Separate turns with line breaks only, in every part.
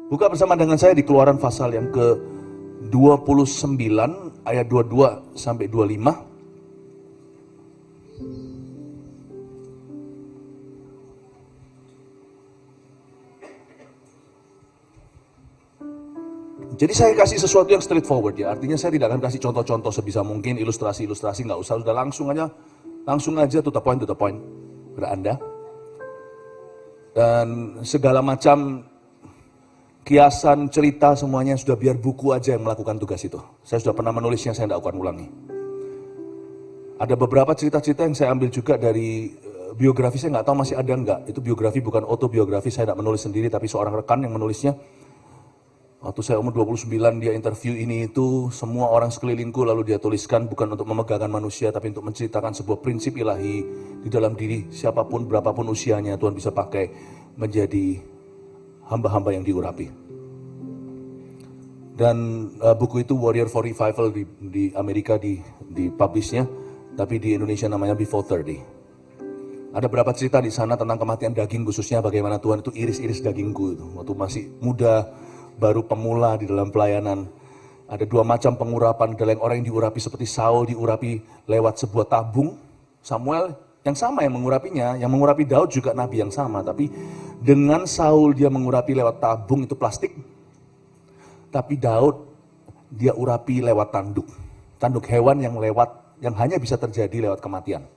Buka bersama dengan saya di Keluaran pasal yang ke-29 ayat 22 sampai 25. Jadi saya kasih sesuatu yang straightforward ya, artinya saya tidak akan kasih contoh-contoh sebisa mungkin, ilustrasi-ilustrasi, nggak usah, udah langsung aja to the point kepada Anda. Dan segala macam kiasan, cerita semuanya sudah biar buku aja yang melakukan tugas itu. Saya sudah pernah menulisnya, saya tidak akan ulangi. Ada beberapa cerita-cerita yang saya ambil juga dari biografi, saya nggak tahu masih ada nggak. Itu biografi bukan autobiografi, saya tidak menulis sendiri, tapi seorang rekan yang menulisnya. Waktu saya umur 29, dia interview ini itu, semua orang sekelilingku, lalu dia tuliskan bukan untuk memegangkan manusia, tapi untuk menceritakan sebuah prinsip ilahi di dalam diri siapapun, berapapun usianya, Tuhan bisa pakai menjadi hamba-hamba yang diurapi. Dan buku itu Warrior for Revival di Amerika di publishnya, tapi di Indonesia namanya Before 30. Ada beberapa cerita di sana tentang kematian daging, khususnya bagaimana Tuhan itu iris-iris dagingku itu. Waktu masih muda, baru pemula di dalam pelayanan. Ada dua macam pengurapan, ada yang orang yang diurapi seperti Saul diurapi lewat sebuah tabung. Samuel yang sama yang mengurapinya, yang mengurapi Daud juga nabi yang sama. Tapi dengan Saul dia mengurapi lewat tabung itu plastik. Tapi Daud dia urapi lewat tanduk. Tanduk hewan yang hanya bisa terjadi lewat kematian.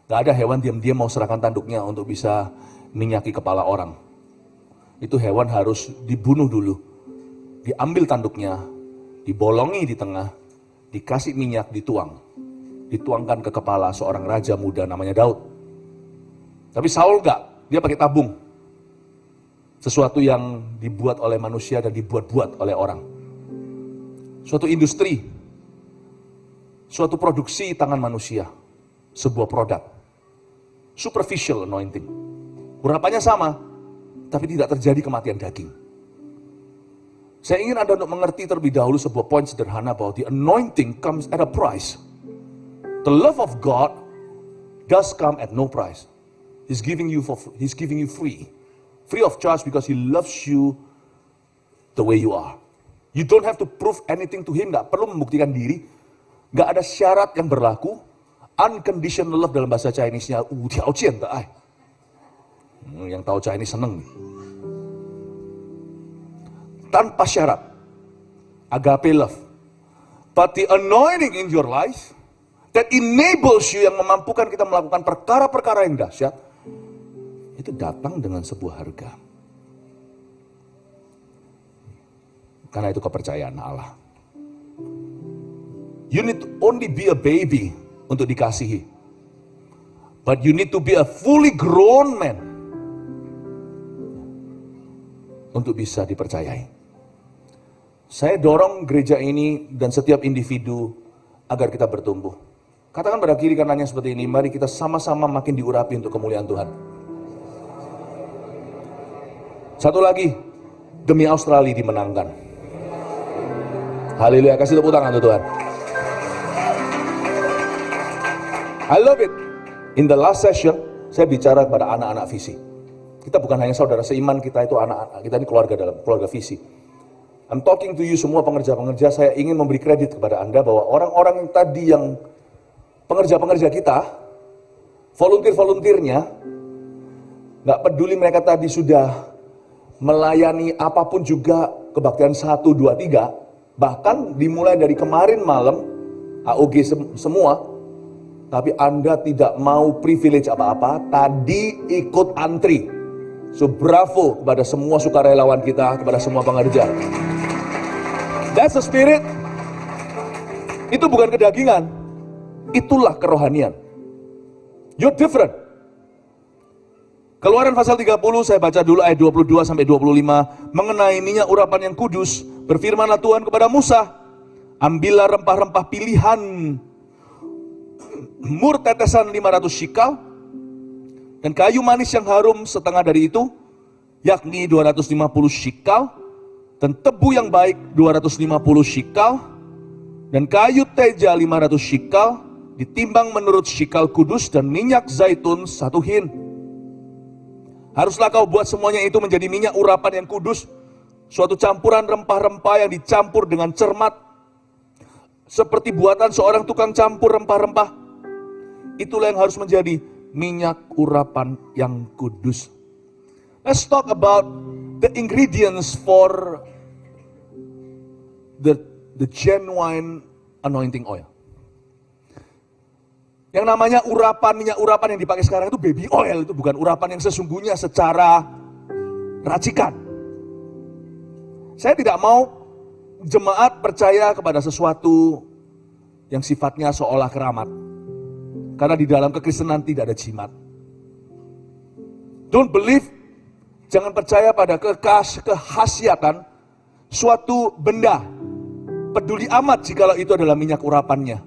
Gak ada hewan diam-diam mau serahkan tanduknya untuk bisa minyaki kepala orang. Itu hewan harus dibunuh dulu. Diambil tanduknya, dibolongi di tengah, dikasih minyak, dituangkan ke kepala seorang raja muda namanya Daud. Tapi Saul enggak, dia pakai tabung. Sesuatu yang dibuat oleh manusia dan dibuat-buat oleh orang. Suatu industri, suatu produksi tangan manusia, sebuah produk. Superficial anointing. Urapannya sama, tapi tidak terjadi kematian daging. Saya ingin Anda untuk mengerti terlebih dahulu sebuah poin sederhana bahwa the anointing comes at a price. The love of God does come at no price. He's giving you free. Free of charge because He loves you the way you are. You don't have to prove anything to Him, gak perlu membuktikan diri. Gak ada syarat yang berlaku. Unconditional love dalam bahasa Chinese-nya, yang tahu Chinese seneng. Tanpa syarat. Agape love. But the anointing in your life that enables you, yang memampukan kita melakukan perkara-perkara yang dahsyat, itu datang dengan sebuah harga. Karena itu kepercayaan Allah. You need to only be a baby untuk dikasihi. But you need to be a fully grown man untuk bisa dipercayai. Saya dorong gereja ini dan setiap individu agar kita bertumbuh. Katakan pada kiri kanannya seperti ini, mari kita sama-sama makin diurapi untuk kemuliaan Tuhan. Satu lagi, demi Australia dimenangkan. Haleluya, kasih tepuk tangan untuk Tuhan. I love it. In the last session, saya bicara kepada anak-anak visi. Kita bukan hanya saudara seiman, kita itu anak-anak, kita ini keluarga dalam keluarga visi. I'm talking to you semua pengerja-pengerja, saya ingin memberi kredit kepada Anda bahwa orang-orang yang tadi yang pengerja-pengerja kita, volunteer-volunteernya, gak peduli mereka tadi sudah melayani apapun juga kebaktian 1, 2, 3, bahkan dimulai dari kemarin malam, AOG semua, tapi Anda tidak mau privilege apa-apa, tadi ikut antri. So bravo kepada semua sukarelawan kita, kepada semua pengerja. That's the spirit. Itu bukan kedagingan. Itulah kerohanian. You're different. Keluaran pasal 30, saya baca dulu ayat 22 sampai 25. Mengenai minyak urapan yang kudus, berfirmanlah Tuhan kepada Musa, ambillah rempah-rempah pilihan, mur tetesan 500 shikal, dan kayu manis yang harum setengah dari itu, yakni 250 shikal, dan tebu yang baik 250 shikal, dan kayu teja 500 shikal, ditimbang menurut shikal kudus, dan minyak zaitun 1 hin. Haruslah kau buat semuanya itu menjadi minyak urapan yang kudus Suatu campuran rempah-rempah yang dicampur dengan cermat, seperti buatan seorang tukang campur rempah-rempah. Itulah yang harus menjadi minyak urapan yang kudus. Let's talk about the ingredients for the genuine anointing oil. Yang namanya minyak urapan yang dipakai sekarang itu baby oil, itu bukan urapan yang sesungguhnya secara racikan. Saya tidak mau jemaat percaya kepada sesuatu yang sifatnya seolah keramat. Karena di dalam kekristenan tidak ada jimat. Don't believe, jangan percaya pada kehasiatan suatu benda. Peduli amat jikalau itu adalah minyak urapannya.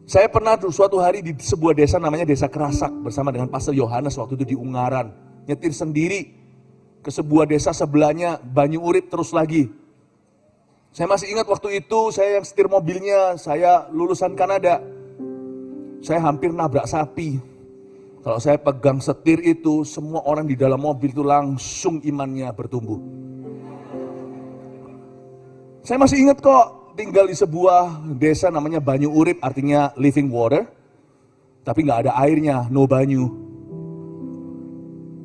Saya pernah suatu hari di sebuah desa namanya Desa Kerasak bersama dengan Pastor Yohanes waktu itu di Ungaran. Nyetir sendiri ke sebuah desa sebelahnya, Banyu Urip terus lagi. Saya masih ingat waktu itu saya yang setir mobilnya, saya lulusan Kanada. Saya hampir nabrak sapi. Kalau saya pegang setir itu, semua orang di dalam mobil itu langsung imannya bertumbuh. Saya masih ingat kok, tinggal di sebuah desa namanya Banyu Urip, artinya living water. Tapi nggak ada airnya, no banyu.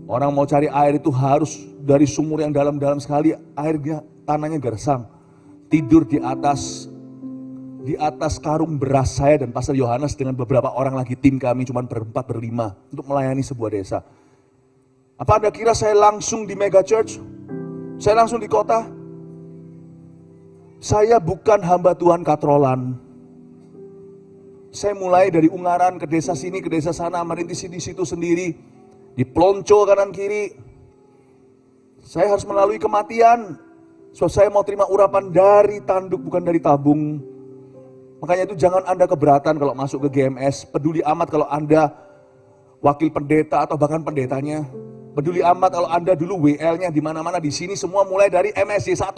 Orang mau cari air itu harus dari sumur yang dalam-dalam sekali, airnya, tanahnya gersang. Tidur di atas karung beras saya dan Pastor Yohanes dengan beberapa orang lagi tim kami, cuma berempat berlima untuk melayani sebuah desa. Apa Anda kira saya langsung di mega church? Saya langsung di kota? Saya bukan hamba Tuhan katrolan. Saya mulai dari Ungaran ke desa sini, ke desa sana, merintis di situ sendiri. Dipelonco kanan kiri. Saya harus melalui kematian. So saya mau terima urapan dari tanduk, bukan dari tabung. Makanya itu jangan Anda keberatan kalau masuk ke GMS. Peduli amat kalau Anda wakil pendeta atau bahkan pendetanya. Peduli amat kalau Anda dulu WL-nya di mana-mana. Di sini semua mulai dari MSJ 1.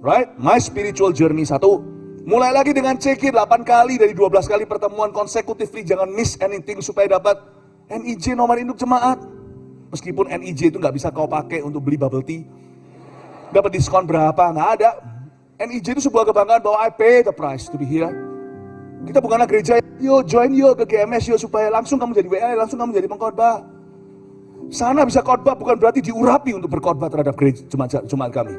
Right? My spiritual journey 1. Mulai lagi dengan CK 8 kali dari 12 kali pertemuan consecutively. Jangan miss anything supaya dapat NIJ nomor induk jemaat. Meskipun NIJ itu nggak bisa kau pakai untuk beli bubble tea. Dapat diskon berapa? Nggak ada. NIJ itu sebuah kebanggaan bahwa I pay the price to be here. Kita bukanlah gereja, yo join yo ke GMS yo supaya langsung kamu jadi WL, langsung kamu jadi pengkhotbah. Sana bisa khotbah bukan berarti diurapi untuk berkhotbah terhadap gereja jemaat kami.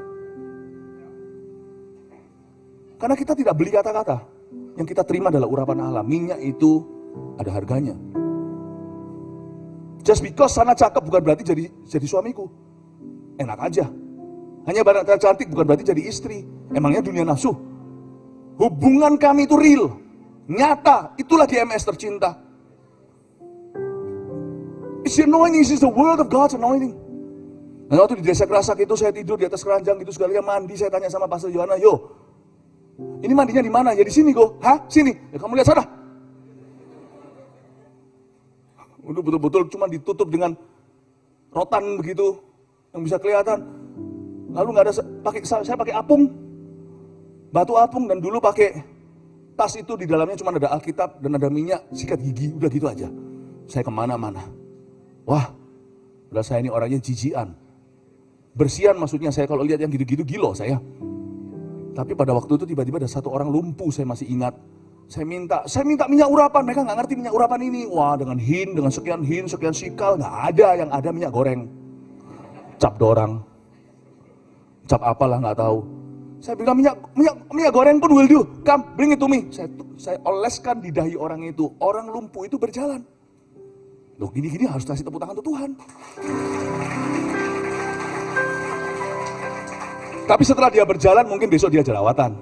Karena kita tidak beli kata-kata. Yang kita terima adalah urapan Allah. Minyak itu ada harganya. Just because sana cakep bukan berarti jadi suamiku. Enak aja. Hanya barang cantik bukan berarti jadi istri. Emangnya dunia nafsu? Hubungan kami itu real. Nyata. Itulah GMS tercinta. It's the anointing. It's the word of God's anointing. Nah, waktu di Desa Kerasak itu saya tidur di atas keranjang gitu sekalian mandi. Saya tanya sama Pastor Yohana, yo, ini mandinya di mana? Ya di sini kok. Hah? Sini. Ya kamu lihat sana. Udah betul-betul cuma ditutup dengan rotan begitu yang bisa kelihatan. Lalu nggak ada saya pakai apung, batu apung dan dulu pakai tas itu di dalamnya cuma ada Alkitab dan ada minyak, sikat gigi, udah gitu aja. Saya kemana-mana. Wah, udah saya ini orangnya jijian. Bersihan maksudnya saya kalau lihat yang gitu-gitu gilo saya. Tapi pada waktu itu tiba-tiba ada satu orang lumpuh, saya masih ingat. Saya minta minyak urapan, mereka nggak ngerti minyak urapan ini. Wah, dengan sekian sikal, nggak ada, yang ada minyak goreng. Cap dorang. Cap apalah nggak tahu. Saya bilang minyak goreng pun will do. Come, bring it to me. Saya oleskan di dahi orang itu. Orang lumpuh itu berjalan. Loh, gini-gini harus kasih tepuk tangan untuk Tuhan. Tapi setelah dia berjalan, mungkin besok dia jerawatan.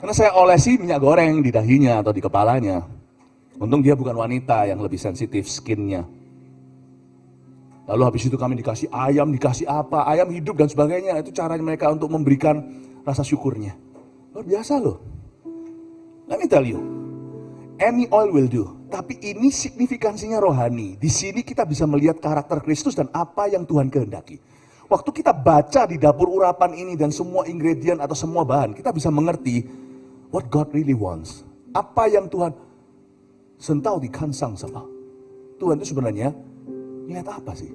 Karena saya olesi minyak goreng di dahinya atau di kepalanya. Untung dia bukan wanita yang lebih sensitif skinnya. Lalu habis itu kami dikasih ayam, dikasih apa, ayam hidup dan sebagainya. Itu caranya mereka untuk memberikan rasa syukurnya. Luar biasa loh. Let me tell you, any oil will do. Tapi ini signifikansinya rohani. Di sini kita bisa melihat karakter Kristus dan apa yang Tuhan kehendaki. Waktu kita baca di dapur urapan ini dan semua ingredient atau semua bahan, kita bisa mengerti what God really wants. Apa yang Tuhan sentau di kansang sama. Tuhan itu sebenarnya lihat apa sih?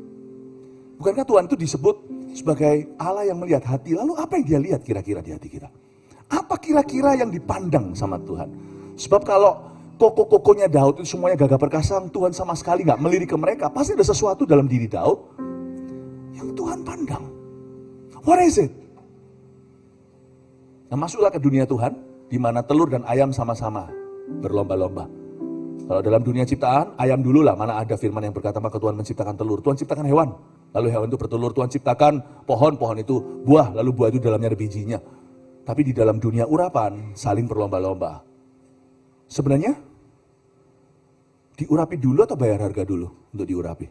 Bukankah Tuhan itu disebut sebagai Allah yang melihat hati? Lalu apa yang dia lihat kira-kira di hati kita? Apa kira-kira yang dipandang sama Tuhan? Sebab kalau koko-kokonya Daud itu semuanya gagah perkasa, Tuhan sama sekali gak melirik ke mereka. Pasti ada sesuatu dalam diri Daud yang Tuhan pandang. What is it? Nah, masuklah ke dunia Tuhan, di mana telur dan ayam sama-sama berlomba-lomba. Kalau dalam dunia ciptaan, ayam dulu lah, mana ada firman yang berkata maka Tuhan menciptakan telur. Tuhan ciptakan hewan, lalu hewan itu bertelur. Tuhan ciptakan pohon, pohon itu buah, lalu buah itu dalamnya ada bijinya. Tapi di dalam dunia urapan, saling berlomba-lomba. Sebenarnya, diurapi dulu atau bayar harga dulu untuk diurapi?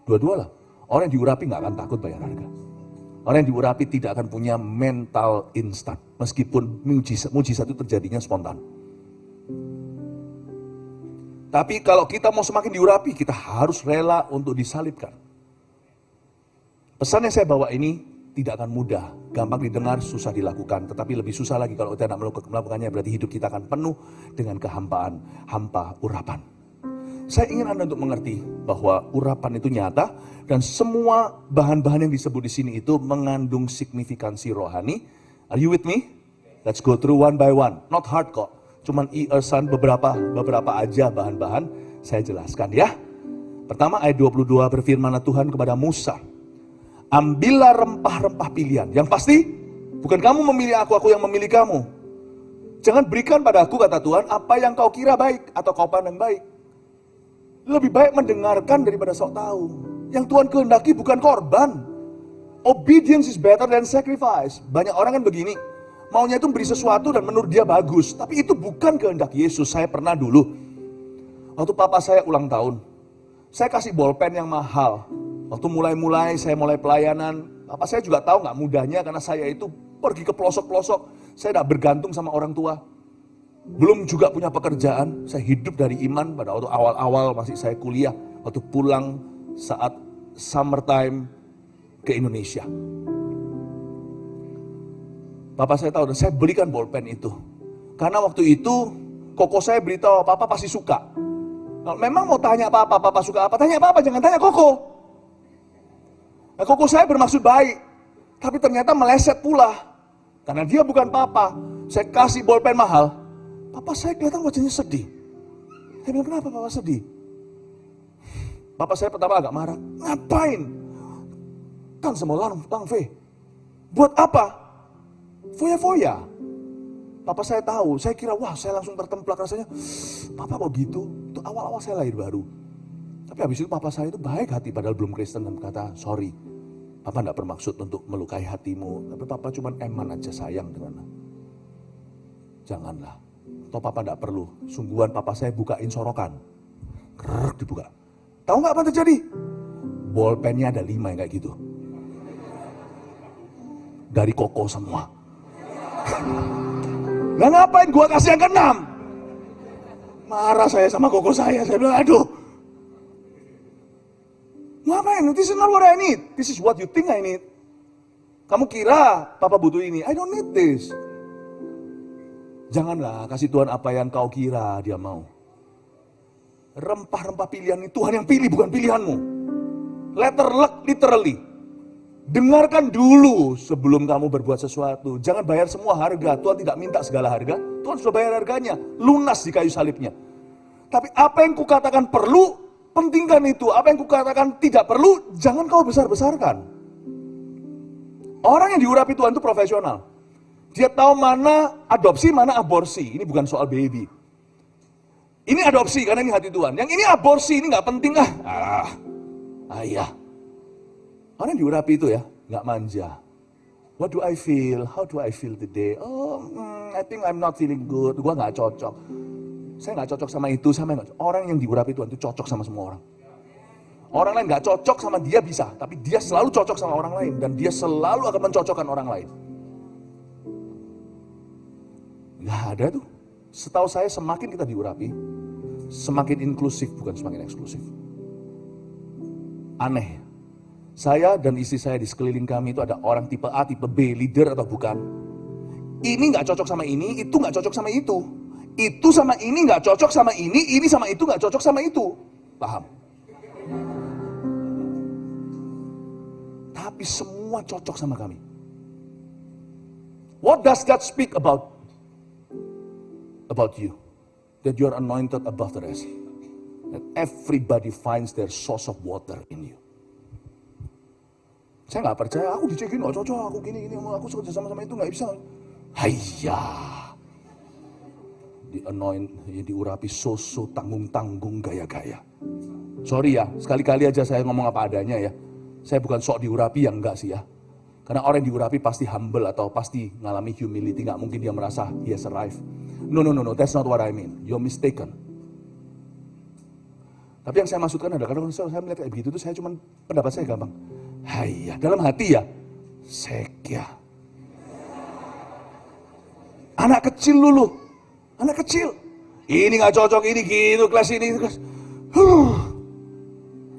Dua-dua lah. Orang yang diurapi gak akan takut bayar harga. Orang yang diurapi tidak akan punya mental instan. Meskipun mujizat itu terjadinya spontan. Tapi kalau kita mau semakin diurapi, kita harus rela untuk disalibkan. Pesan yang saya bawa ini tidak akan mudah, gampang didengar, susah dilakukan. Tetapi lebih susah lagi kalau kita tidak melakukannya, berarti hidup kita akan penuh dengan kehampaan, hampa urapan. Saya ingin Anda untuk mengerti bahwa urapan itu nyata dan semua bahan-bahan yang disebut di sini itu mengandung signifikansi rohani. Are you with me? Let's go through one by one. Not hard kok. Cuman irasan beberapa aja bahan-bahan saya jelaskan ya. Pertama ayat 22 berfirman Tuhan kepada Musa. Ambillah rempah-rempah pilihan. Yang pasti bukan kamu memilih aku yang memilih kamu. Jangan berikan pada aku kata Tuhan apa yang kau kira baik atau kau pandang baik. Lebih baik mendengarkan daripada sok tahu. Yang Tuhan kehendaki bukan korban. Obedience is better than sacrifice. Banyak orang kan begini. Maunya itu beri sesuatu dan menurut dia bagus. Tapi itu bukan kehendak Yesus. Saya pernah dulu. Waktu papa saya ulang tahun. Saya kasih bolpen yang mahal. Waktu mulai saya mulai pelayanan. Papa saya juga tahu gak mudahnya karena saya itu pergi ke pelosok-pelosok. Saya tidak bergantung sama orang tua. Belum juga punya pekerjaan. Saya hidup dari iman pada waktu awal-awal masih saya kuliah. Waktu pulang saat summertime ke Indonesia. Papa saya tahu dan saya belikan bolpen itu. Karena waktu itu koko saya beritahu papa pasti suka. Kalau memang mau tanya papa suka apa? Tanya papa, jangan tanya koko. Nah, koko saya bermaksud baik. Tapi ternyata meleset pula. Karena dia bukan papa. Saya kasih bolpen mahal. Papa saya kelihatan wajahnya sedih. Saya bilang, kenapa papa sedih? Papa saya pertama agak marah. Ngapain? Kan semua lang V. Buat apa? Foya-foya. Papa saya tahu, saya kira wah saya langsung tertemplak rasanya. Papa kok gitu? Itu awal-awal saya lahir baru. Tapi habis itu papa saya itu baik hati padahal belum Kristen dan berkata, sorry. Papa tidak bermaksud untuk melukai hatimu. Tapi papa cuma eman aja sayang dengan. Janganlah. Atau papa tidak perlu. Sungguhan papa saya bukain sorokan. Krrrr dibuka. Tahu nggak apa yang terjadi? Bolpennya ada 5 yang kayak gitu. Dari koko semua. Lah ngapain gua kasih yang ke-6? Marah saya sama koko saya bilang aduh. Ngapain? This is not what I need. This is what you think I need. Kamu kira papa butuh ini? I don't need this. Janganlah kasih Tuhan apa yang kau kira dia mau. Rempah-rempah pilihan ini Tuhan yang pilih bukan pilihanmu. Letter luck literally. Dengarkan dulu sebelum kamu berbuat sesuatu. Jangan bayar semua harga. Tuhan tidak minta segala harga. Tuhan sudah bayar harganya. Lunas di kayu salibnya. Tapi apa yang kukatakan perlu, pentingkan itu. Apa yang kukatakan tidak perlu, jangan kau besar-besarkan. Orang yang diurapi Tuhan itu profesional. Dia tahu mana adopsi, mana aborsi. Ini bukan soal baby. Ini adopsi karena ini hati Tuhan. Yang ini aborsi, ini gak penting ayah. Orang yang diurapi itu ya, gak manja. What do I feel? How do I feel today? I think I'm not feeling good. Gua gak cocok. Saya gak cocok sama itu, sama yang gak cocok. Orang yang diurapi Tuhan itu cocok sama semua orang. Orang lain gak cocok sama dia bisa, tapi dia selalu cocok sama orang lain. Dan dia selalu akan mencocokkan orang lain. Gak ada tuh. Setahu saya semakin kita diurapi, semakin inklusif bukan semakin eksklusif. Aneh. Saya dan istri saya di sekeliling kami itu ada orang tipe A, tipe B, leader atau bukan. Ini gak cocok sama ini, itu gak cocok sama itu. Itu sama ini gak cocok sama ini sama itu gak cocok sama itu. Paham? urapi semua cocok sama kami. What does that speak about you? That you are anointed above the rest. That everybody finds their source of water in you. Saya nggak percaya, aku dicekin, oh cocok, aku gini, aku suka sama itu, nggak bisa. Hayya. Diurapi so tanggung-tanggung gaya-gaya. Sorry ya, sekali-kali aja saya ngomong apa adanya ya. Saya bukan sok diurapi, yang enggak sih ya. Karena orang yang diurapi pasti humble atau pasti ngalami humility, nggak mungkin dia merasa he has arrived. No, that's not what I mean. You're mistaken. Tapi yang saya maksudkan adalah, kalau saya melihat kayak begitu, itu saya cuma, pendapat saya gampang. Hayya, dalam hati ya, sekya. Anak kecil dulu, anak kecil. Ini nggak cocok, ini gitu, kelas ini, kelas.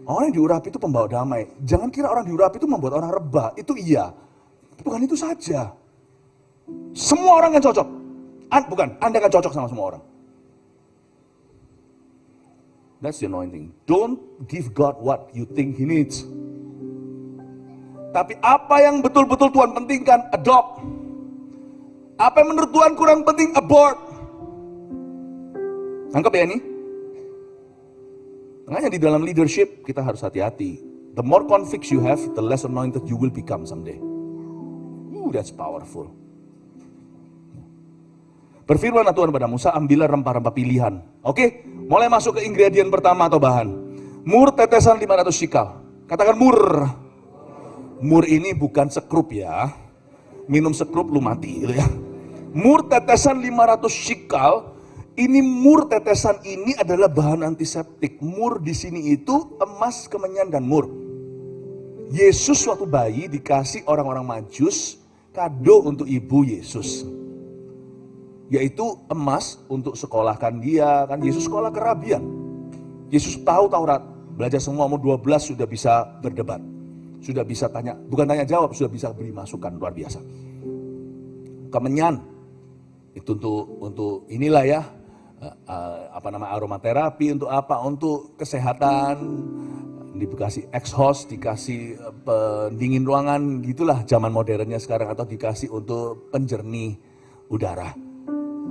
Orang yang diurapi itu pembawa damai. Jangan kira orang diurapi itu membuat orang rebah. Itu iya. Bukan itu saja. Semua orang yang cocok. Bukan, Anda akan cocok sama semua orang. That's the anointing. Don't give God what you think He needs. Tapi apa yang betul-betul Tuhan pentingkan, adopt. Apa yang menurut Tuhan kurang penting, abort. Nangkep ya ini? Makanya di dalam leadership kita harus hati-hati. The more convicts you have, the less anointed you will become someday. That's powerful. Berfirmanlah Tuhan pada Musa, ambillah rempah-rempah pilihan. Oke, mulai masuk ke ingredient pertama atau bahan. Mur tetesan 500 shikal. Katakan mur. Mur ini bukan sekrup ya. Minum sekrup lu mati gitu ya. Mur tetesan 500 shikal. Ini mur tetesan ini adalah bahan antiseptik. Mur di sini itu emas, kemenyan, dan mur. Yesus waktu bayi dikasih orang-orang Majus kado untuk ibu Yesus. Yaitu emas untuk sekolahkan dia. Kan Yesus sekolah kerabian. Yesus tahu Taurat. Belajar semua, umur 12 sudah bisa berdebat. Sudah bisa tanya, bukan tanya jawab, sudah bisa beri masukan, luar biasa. Kemenyan. Itu untuk inilah ya. Aromaterapi untuk apa? Untuk kesehatan. Dikasih exhaust, dikasih pendingin ruangan, gitulah zaman modernnya sekarang, atau dikasih untuk penjernih udara.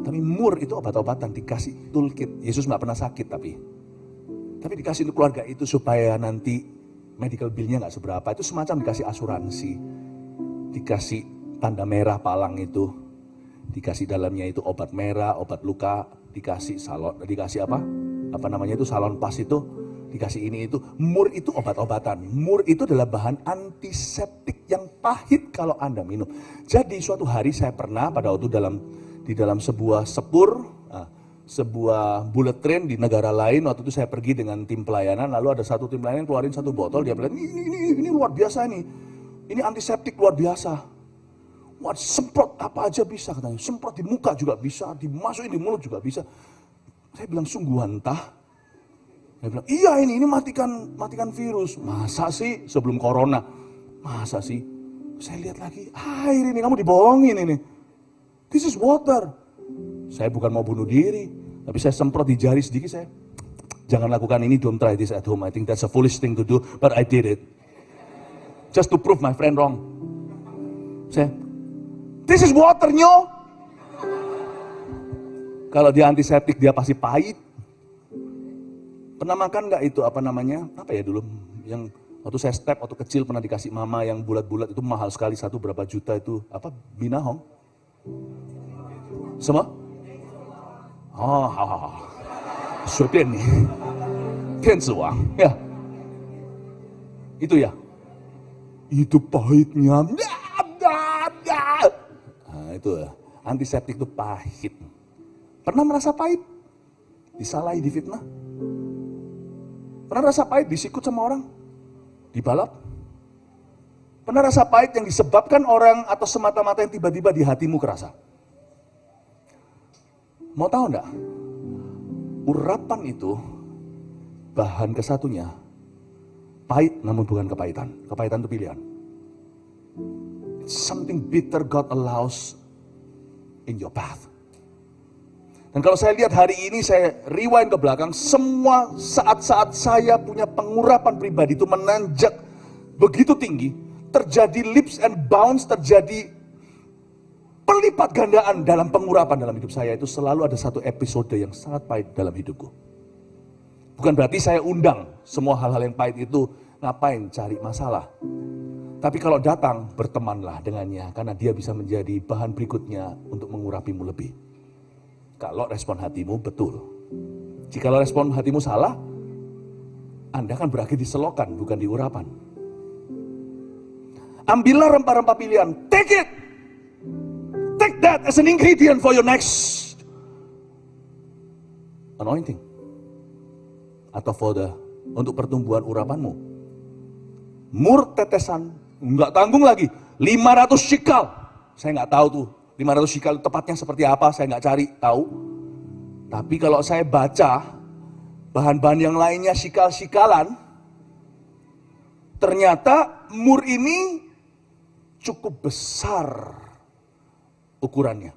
Tapi mur itu obat-obatan, dikasih toolkit. Yesus nggak pernah sakit tapi dikasih untuk keluarga itu supaya nanti medical bill-nya nggak seberapa. Itu semacam dikasih asuransi, dikasih tanda merah palang itu, dikasih dalamnya itu obat merah, obat luka, dikasih salon, dikasih salon pas itu, dikasih ini itu. Mur itu obat-obatan. Mur itu adalah bahan antiseptik yang pahit kalau Anda minum. Jadi suatu hari saya pernah pada waktu di dalam sebuah sebuah bullet train di negara lain, waktu itu saya pergi dengan tim pelayanan, lalu ada satu tim pelayanan keluarin satu botol, dia bilang ini luar biasa nih, ini antiseptik luar biasa. Wah, semprot apa aja bisa katanya, semprot di muka juga bisa, dimasukin di mulut juga bisa. Saya bilang sungguh hantah. Dia bilang iya ini matikan virus. Masa sih sebelum corona? Masa sih? Saya lihat lagi, air ini kamu dibohongin ini. This is water. Saya bukan mau bunuh diri, tapi saya semprot di jari sedikit, saya jangan lakukan ini, don't try this at home. I think that's a foolish thing to do, but I did it. Just to prove my friend wrong. This is water, nyo. Kalau dia antiseptik dia pasti pahit. Pernah makan nggak itu apa ya dulu yang waktu saya step waktu kecil pernah dikasih mama yang bulat-bulat itu mahal sekali, satu berapa juta itu, binahong. Semua? Suipian nih. Tianziwang, ya. Itu ya. Itu pahitnya. Nah, itu ya. Antiseptik itu pahit. Pernah merasa pahit? Disalahi, difitnah? Pernah rasa pahit disikut sama orang? Dibalap? Pernah rasa pahit yang disebabkan orang atau semata-mata yang tiba-tiba di hatimu kerasa? Mau tahu enggak? Urapan itu bahan kesatunya pahit namun bukan kepahitan. Kepahitan itu pilihan. It's something bitter God allows in your path. Dan kalau saya lihat hari ini, saya rewind ke belakang, semua saat-saat saya punya pengurapan pribadi itu menanjak begitu tinggi. terjadi leaps and bounds, terjadi perlipat gandaan dalam pengurapan dalam hidup saya. Itu selalu ada satu episode yang sangat pahit dalam hidupku. Bukan berarti saya undang semua hal-hal yang pahit itu, ngapain cari masalah. Tapi kalau datang, bertemanlah dengannya, karena dia bisa menjadi bahan berikutnya untuk mengurapimu lebih. Kalau respon hatimu betul. Jikalau respon hatimu salah, Anda akan berakhir di selokan, bukan di urapan. Ambillah rempah-rempah pilihan, take it! Take that as an ingredient for your next anointing. Atau untuk pertumbuhan urapanmu. Mur tetesan, nggak tanggung lagi, 500 shikal. Saya nggak tahu tuh, 500 shikal tepatnya seperti apa, saya nggak cari tahu. Tapi kalau saya baca bahan-bahan yang lainnya shikal-shikalan, ternyata mur ini cukup besar ukurannya.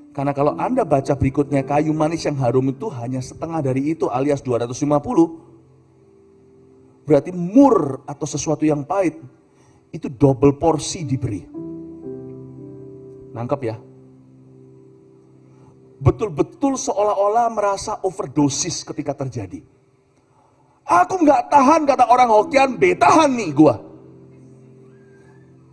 Karena kalau Anda baca berikutnya, kayu manis yang harum itu hanya setengah dari itu, alias 250. Berarti mur atau sesuatu yang pahit itu double porsi diberi. Nangkep ya? Betul-betul seolah-olah merasa overdosis ketika terjadi. Aku nggak tahan, kata orang Hokian, betahan nih gua.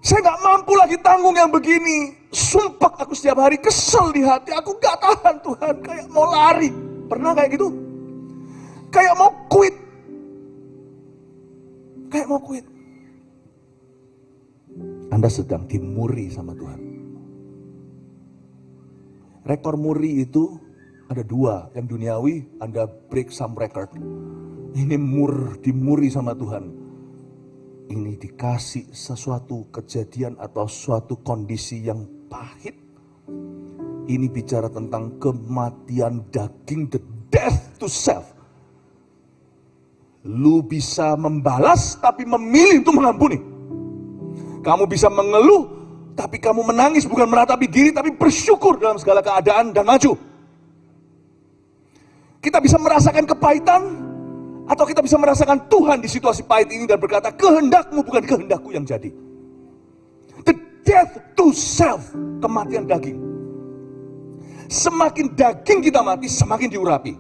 Saya nggak mampu lagi tanggung yang begini. Sumpah aku setiap hari kesel di hati. Aku nggak tahan Tuhan, kayak mau lari. Pernah kayak gitu? Kayak mau quit. Kayak mau quit. Anda sedang dimuri sama Tuhan. Rekor muri itu ada dua. Yang duniawi, Anda break some record. Ini dimuri sama Tuhan. Ini dikasih sesuatu kejadian atau suatu kondisi yang pahit. Ini bicara tentang kematian daging, the death to self. Lu bisa membalas tapi memilih untuk mengampuni. Kamu bisa mengeluh tapi kamu menangis, bukan meratapi diri tapi bersyukur dalam segala keadaan dan maju. Kita bisa merasakan kepahitan, atau kita bisa merasakan Tuhan di situasi pahit ini dan berkata, kehendakmu bukan kehendakku yang jadi. The death to self, kematian daging. Semakin daging kita mati, semakin diurapi.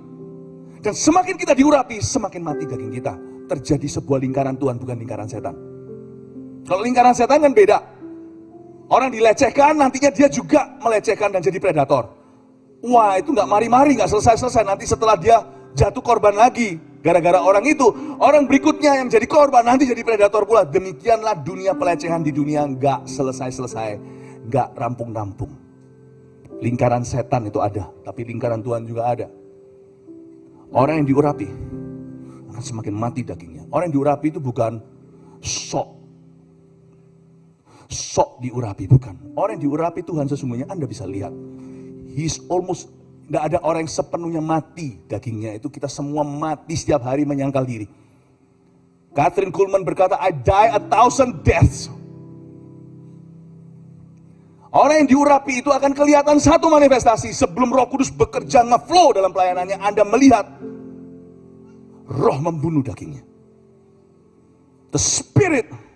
Dan semakin kita diurapi, semakin mati daging kita. Terjadi sebuah lingkaran Tuhan, bukan lingkaran setan. Kalau lingkaran setan kan beda. Orang dilecehkan, nantinya dia juga melecehkan dan jadi predator. Wah, itu nggak mari-mari, nggak selesai-selesai. Nanti setelah dia jatuh korban lagi, gara-gara orang itu, orang berikutnya yang jadi korban nanti jadi predator pula. Demikianlah dunia pelecehan di dunia, nggak selesai-selesai, nggak rampung-rampung. Lingkaran setan itu ada, tapi lingkaran Tuhan juga ada. Orang yang diurapi akan semakin mati dagingnya. Orang yang diurapi itu bukan sok diurapi, bukan. Orang yang diurapi Tuhan sesungguhnya, Anda bisa lihat. He's almost, nggak ada orang yang sepenuhnya mati dagingnya. Itu kita semua mati setiap hari menyangkal diri. Catherine Kuhlman berkata, I die 1,000 deaths. Orang yang diurapi itu akan kelihatan satu manifestasi. Sebelum Roh Kudus bekerja nge-flow dalam pelayanannya, Anda melihat roh membunuh dagingnya. The Spirit.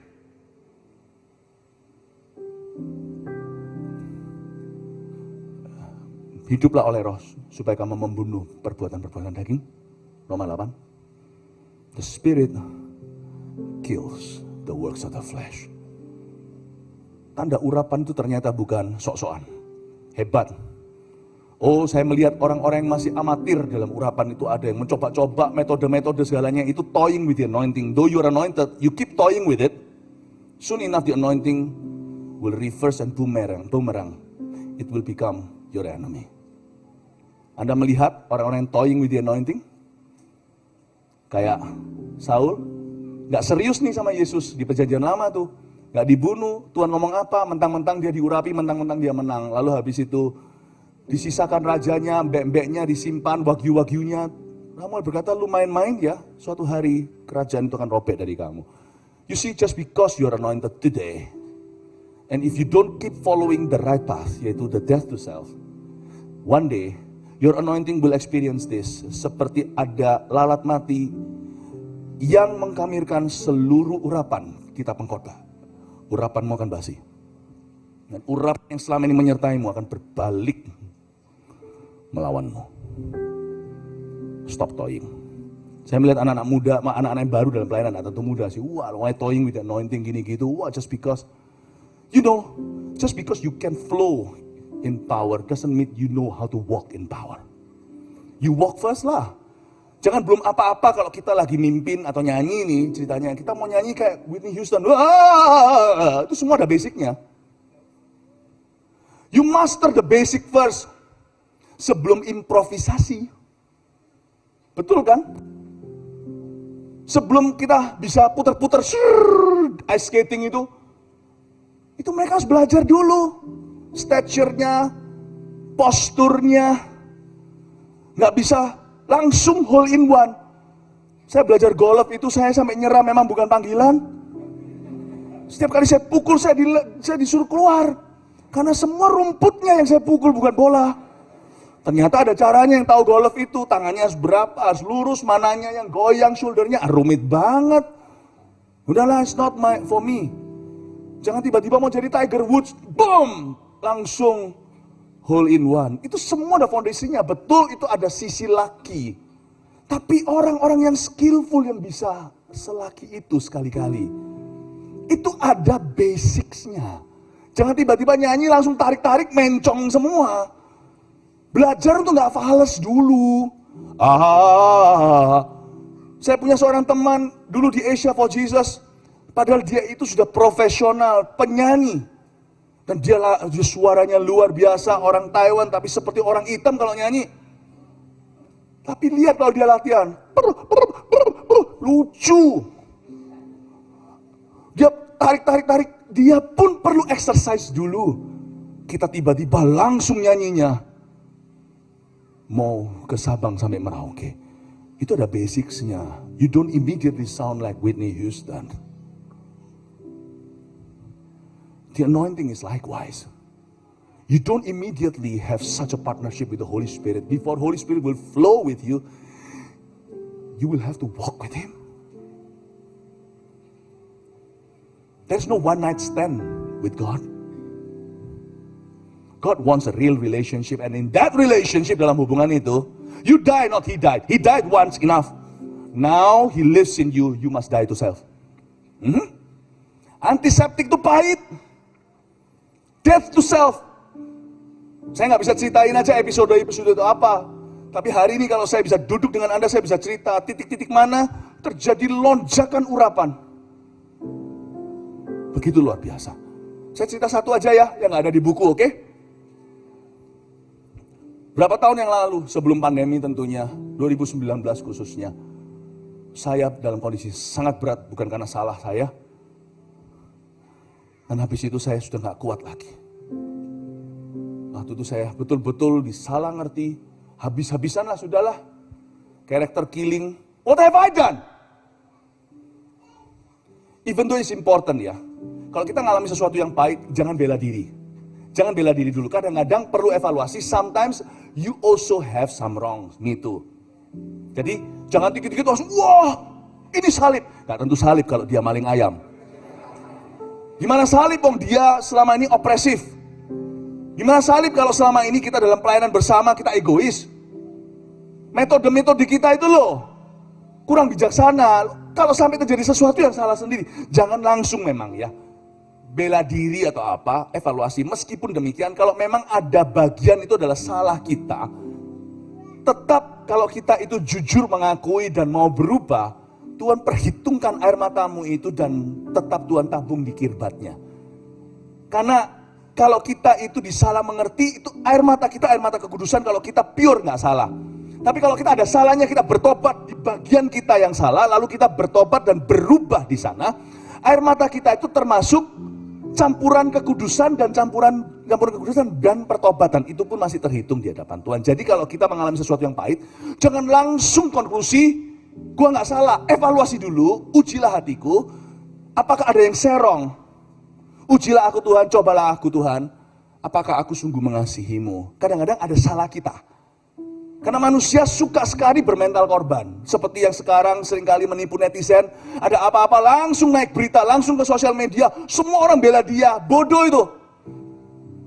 Hiduplah oleh roh supaya kamu membunuh perbuatan-perbuatan daging. Roma 8. The Spirit kills the works of the flesh. Tanda urapan itu ternyata bukan sok-sokan. Hebat. Oh, saya melihat orang-orang yang masih amatir dalam urapan itu, ada yang mencoba-coba metode-metode segalanya, itu toying with the anointing. Though you are anointed, you keep toying with it. Soon enough the anointing will reverse and boomerang. It will become your enemy. Anda melihat orang-orang yang toying with the anointing? Kayak Saul, gak serius nih sama Yesus di perjanjian lama tuh. Gak dibunuh, Tuhan ngomong apa, mentang-mentang dia diurapi, mentang-mentang dia menang. Lalu habis itu disisakan rajanya, mbek-mbeknya disimpan, wagyu-wagyunya. Samuel berkata, lu main-main ya, suatu hari kerajaan itu akan robek dari kamu. You see, just because you are anointed today, and if you don't keep following the right path, yaitu the death to self, one day, your anointing will experience this. Seperti ada lalat mati yang mengkamirkan seluruh urapan kitab pengkhotbah. urapanmu akan basi. Dan urapan yang selama ini menyertaimu akan berbalik melawanmu. Stop toying. Saya melihat anak-anak muda, anak-anak yang baru dalam pelayanan, anak tentu muda sih, wah, why toying with anointing gini gitu, wah, just because, just because you can flow in power doesn't mean you know how to walk in power. You walk first lah. Jangan belum apa-apa kalau kita lagi mimpin atau nyanyi nih ceritanya, kita mau nyanyi kayak Whitney Houston, wah, itu semua ada basicnya. You master the basic first sebelum improvisasi. Betul kan? Sebelum kita bisa putar-putar ice skating itu mereka harus belajar dulu. Stature-nya, posturnya. Nggak bisa langsung hole in one. Saya belajar golf itu saya sampai nyerah, memang bukan panggilan. Setiap kali saya pukul saya disuruh keluar. Karena semua rumputnya yang saya pukul bukan bola. Ternyata ada caranya, yang tahu golf itu tangannya harus berapa, harus lurus, mananya yang goyang, shouldernya, rumit banget. Udahlah, it's not for me. Jangan tiba-tiba mau jadi Tiger Woods, boom, langsung hole in one. Itu semua ada fondasinya, betul itu ada sisi laki. Tapi orang-orang yang skillful yang bisa selaki itu sekali-kali, itu ada basicsnya. Jangan tiba-tiba nyanyi langsung tarik-tarik mencong semua. Belajar untuk gak fales dulu. Saya punya seorang teman dulu di Asia for Jesus. Padahal dia itu sudah profesional penyanyi. Dan dia suaranya luar biasa, orang Taiwan tapi seperti orang hitam kalau nyanyi. Tapi lihat kalau dia latihan, lucu. Dia tarik, dia pun perlu exercise dulu. Kita tiba-tiba langsung nyanyinya. Mau ke Sabang sampai Merauke. Itu ada basicsnya. You don't immediately sound like Whitney Houston. The anointing is likewise. You don't immediately have such a partnership with the Holy Spirit. Before Holy Spirit will flow with you, you will have to walk with Him. There's no one night stand with God. God wants a real relationship, and in that relationship, dalam hubungan itu, you die not He died. He died once, enough. Now He lives in you, you must die to self. Antiseptik itu pahit. Death to self. Saya nggak bisa ceritain aja episode itu apa. Tapi hari ini kalau saya bisa duduk dengan Anda, saya bisa cerita titik-titik mana terjadi lonjakan urapan. Begitu luar biasa. Saya cerita satu aja ya, yang nggak ada di buku, oke? Berapa tahun yang lalu, sebelum pandemi tentunya, 2019 khususnya, saya dalam kondisi sangat berat, bukan karena salah saya. Dan habis itu saya sudah gak kuat lagi. Waktu itu saya betul-betul disalah ngerti, habis-habisan lah, sudahlah. Character killing, what have I done? Even though it's important ya, kalau kita ngalami sesuatu yang pahit, jangan bela diri. Jangan bela diri dulu, kadang-kadang perlu evaluasi, sometimes you also have some wrong, me too. Jadi jangan dikit-dikit langsung, wah ini salib. Gak tentu salib kalau dia maling ayam. Gimana salib dong, dia selama ini opresif. Gimana salib kalau selama ini kita dalam pelayanan bersama, kita egois. Metode-metode kita itu loh, kurang bijaksana. Kalau sampai terjadi sesuatu yang salah sendiri, jangan langsung memang ya bela diri atau apa, evaluasi. Meskipun demikian, kalau memang ada bagian itu adalah salah kita, tetap kalau kita itu jujur mengakui dan mau berubah, Tuhan perhitungkan air matamu itu dan tetap Tuhan tabung di kirbatnya. Karena kalau kita itu disalah mengerti, itu air mata kita, air mata kekudusan kalau kita pure nggak salah. Tapi kalau kita ada salahnya, kita bertobat di bagian kita yang salah, lalu kita bertobat dan berubah di sana. Air mata kita itu termasuk campuran kekudusan dan campuran kekudusan dan pertobatan, itu pun masih terhitung di hadapan Tuhan. Jadi kalau kita mengalami sesuatu yang pahit, jangan langsung konklusi, gua nggak salah. Evaluasi dulu, ujilah hatiku, apakah ada yang serong? Ujilah aku Tuhan, cobalah aku Tuhan, apakah aku sungguh mengasihimu? Kadang-kadang ada salah kita. Karena manusia suka sekali bermental korban. Seperti yang sekarang seringkali menipu netizen. Ada apa-apa langsung naik berita, langsung ke sosial media. Semua orang bela dia, bodoh itu.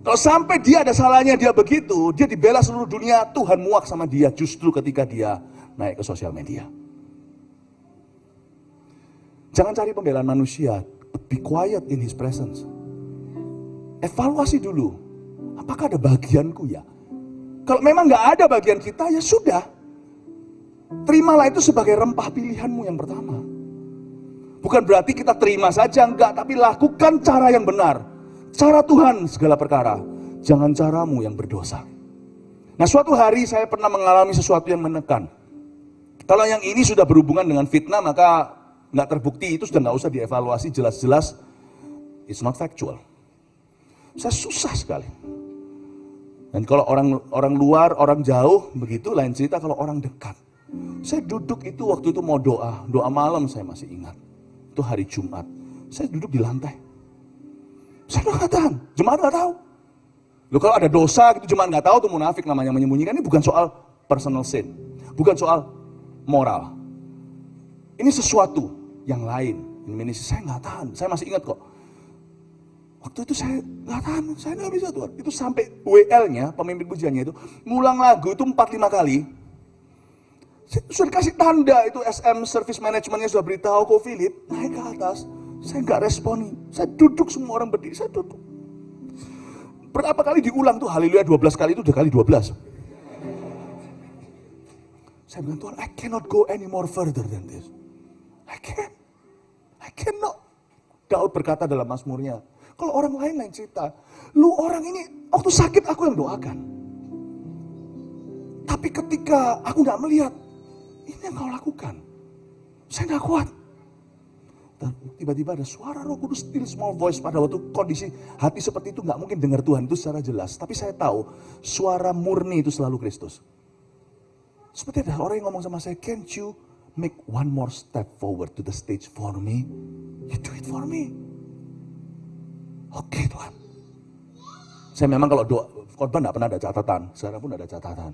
Kalau sampai dia ada salahnya dia begitu, dia dibela seluruh dunia, Tuhan muak sama dia justru ketika dia naik ke sosial media. Jangan cari pembelaan manusia, be quiet in his presence. Evaluasi dulu, apakah ada bagianku ya? Kalau memang gak ada bagian kita, ya sudah. Terimalah itu sebagai rempah pilihanmu yang pertama. Bukan berarti kita terima saja, enggak. Tapi lakukan cara yang benar. Cara Tuhan segala perkara. Jangan caramu yang berdosa. Nah, suatu hari saya pernah mengalami sesuatu yang menekan. Kalau yang ini sudah berhubungan dengan fitnah, maka gak terbukti, itu sudah gak usah dievaluasi, jelas-jelas it's not factual. Saya susah sekali. Dan kalau orang luar, orang jauh, begitu lain cerita kalau orang dekat. Saya duduk itu waktu itu mau doa malam saya masih ingat. Itu hari Jumat. Saya duduk di lantai. Saya nggak tahan, jemaat nggak tahu. Loh kalau ada dosa gitu jemaat nggak tahu tuh munafik namanya menyembunyikan. Ini bukan soal personal sin, bukan soal moral. Ini sesuatu yang lain. Ini saya nggak tahan, saya masih ingat kok. Waktu itu saya nggak tahan, saya nggak bisa Tuhan. Itu sampai WL-nya, pemimpin pujiannya itu, ngulang lagu itu 4-5 kali. Saya sudah dikasih tanda, itu SM Service Managementnya sudah beritahu kok Philip, naik ke atas. Saya nggak responi, saya duduk, semua orang berdiri, saya duduk. Berapa kali diulang tuh, haleluya 12 kali itu udah kali 12. Saya bilang, Tuhan, I cannot go any more further than this. I cannot. Daud berkata dalam Mazmurnya, kalau orang lain cerita, lu orang ini waktu sakit aku yang doakan. Tapi ketika aku gak melihat, ini yang kau lakukan. Saya gak kuat. Dan tiba-tiba ada suara Roh Kudus, still small voice. Pada waktu kondisi hati seperti itu gak mungkin dengar Tuhan itu secara jelas. Tapi saya tahu suara murni itu selalu Kristus. Seperti ada orang yang ngomong sama saya, can't you make one more step forward to the stage for me? You do it for me. Oke Tuhan. Saya memang kalau doa korban gak pernah ada catatan. Sekarang pun ada catatan.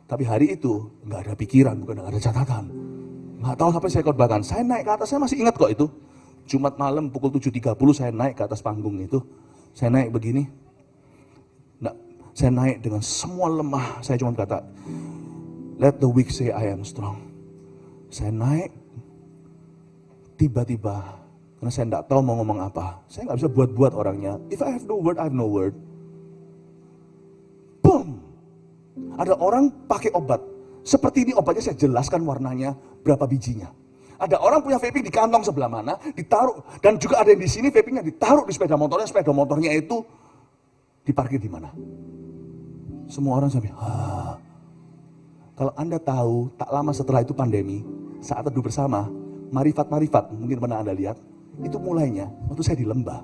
Tapi hari itu gak ada pikiran, bukan gak ada catatan. Gak tahu sampai saya korbankan. Saya naik ke atas, saya masih ingat kok itu. Jumat malam pukul 7.30 saya naik ke atas panggung itu. Saya naik begini. Nah, saya naik dengan semua lemah. Saya cuma kata, let the weak say I am strong. Saya naik. Tiba-tiba karena saya tidak tahu mau ngomong apa. Saya nggak bisa buat-buat orangnya. If I have no word, I have no word. Boom. Ada orang pakai obat. Seperti ini obatnya saya jelaskan warnanya, berapa bijinya. Ada orang punya vaping di kantong sebelah mana, ditaruh. Dan juga ada yang di sini vapingnya ditaruh di sepeda motornya itu diparkir di mana. Semua orang sampai, Kalau Anda tahu, tak lama setelah itu pandemi, saat teduh bersama, marifat-marifat, mungkin pernah Anda lihat, itu mulainya waktu saya di lembah.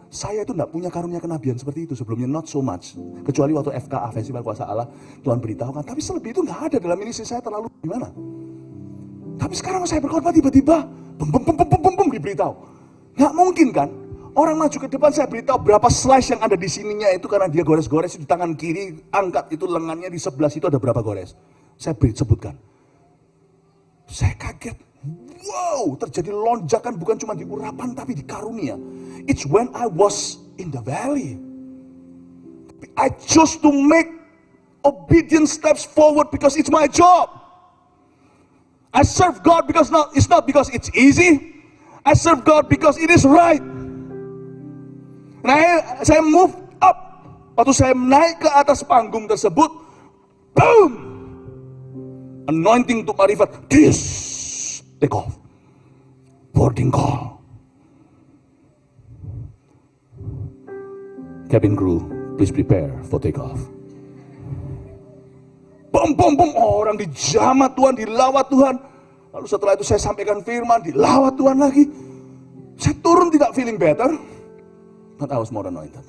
Saya itu tidak punya karunia kenabian seperti itu sebelumnya, not so much. Kecuali waktu FKA, Festival Kuasa Allah, Tuhan beritahukan. Tapi selebih itu nggak ada dalam ministry saya terlalu gimana. Tapi sekarang saya berkorban tiba-tiba, bum diberitahu. Nggak mungkin kan? Orang maju ke depan saya beritahu berapa slice yang ada di sininya itu karena dia gores-gores di tangan kiri, angkat itu lengannya di sebelah situ ada berapa gores. Saya sebutkan. Saya kaget. Wow, terjadi lonjakan bukan cuma di urapan tapi di karunia. It's when I was in the valley. I chose to make obedient steps forward because it's my job. I serve God because it's not because it's easy. I serve God because it is right. Nah, saya move up. Waktu saya naik ke atas panggung tersebut, boom! Anointing untuk marifat. Take off. Boarding call. Cabin crew, please prepare for take off. Bom. Orang dijamah Tuhan, dilawat Tuhan. Lalu setelah itu saya sampaikan firman, dilawat Tuhan lagi. Saya turun tidak feeling better. But I was more anointed.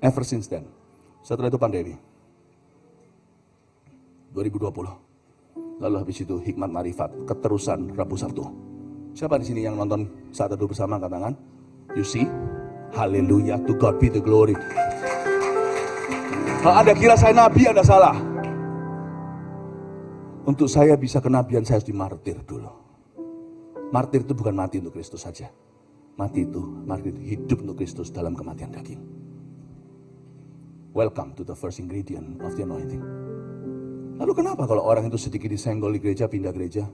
Ever since then. Setelah itu pandemi. 2020. Lalu habis itu hikmat marifat, keterusan Rabu Sabtu. Siapa di sini yang nonton saat teduh bersama angkat tangan? You see? Haleluya, to God be the glory. Kalau Anda kira saya nabi, Anda salah. untuk saya bisa kenabian saya harus dimartir dulu. Martir itu bukan mati untuk Kristus saja. Martir itu hidup untuk Kristus dalam kematian daging. Welcome to the first ingredient of the anointing. Lalu kenapa kalau orang itu sedikit disenggol di gereja, pindah gereja?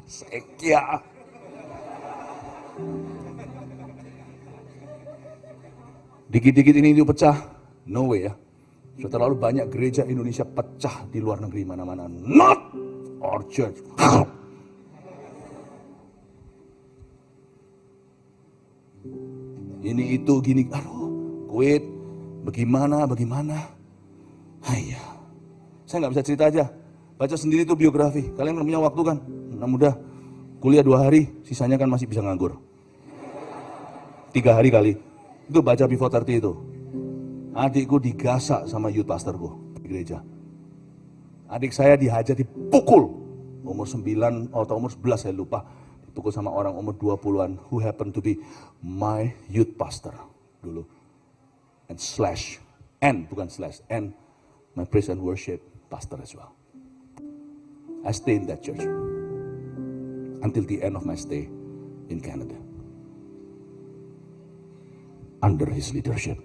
Sekia. Dikit-dikit ini itu pecah. No way ya. Sudah terlalu banyak gereja Indonesia pecah di luar negeri mana-mana. Not our church. Ini itu gini. Aduh, quit. Bagaimana. Hayya. Saya nggak bisa cerita aja. Baca sendiri tuh biografi. Kalian punya waktu kan? Nah mudah. Kuliah 2 hari, sisanya kan masih bisa nganggur. 3 hari kali. Itu baca before 30 itu. Adikku digasak sama youth pastorku di gereja. Adik saya dihajar, dipukul. Umur 9 atau umur 11 saya lupa. Dipukul sama orang umur 20-an who happen to be my youth pastor dulu. And my praise and worship pastor as well. I stay in that church until the end of my stay in Canada. Under his leadership.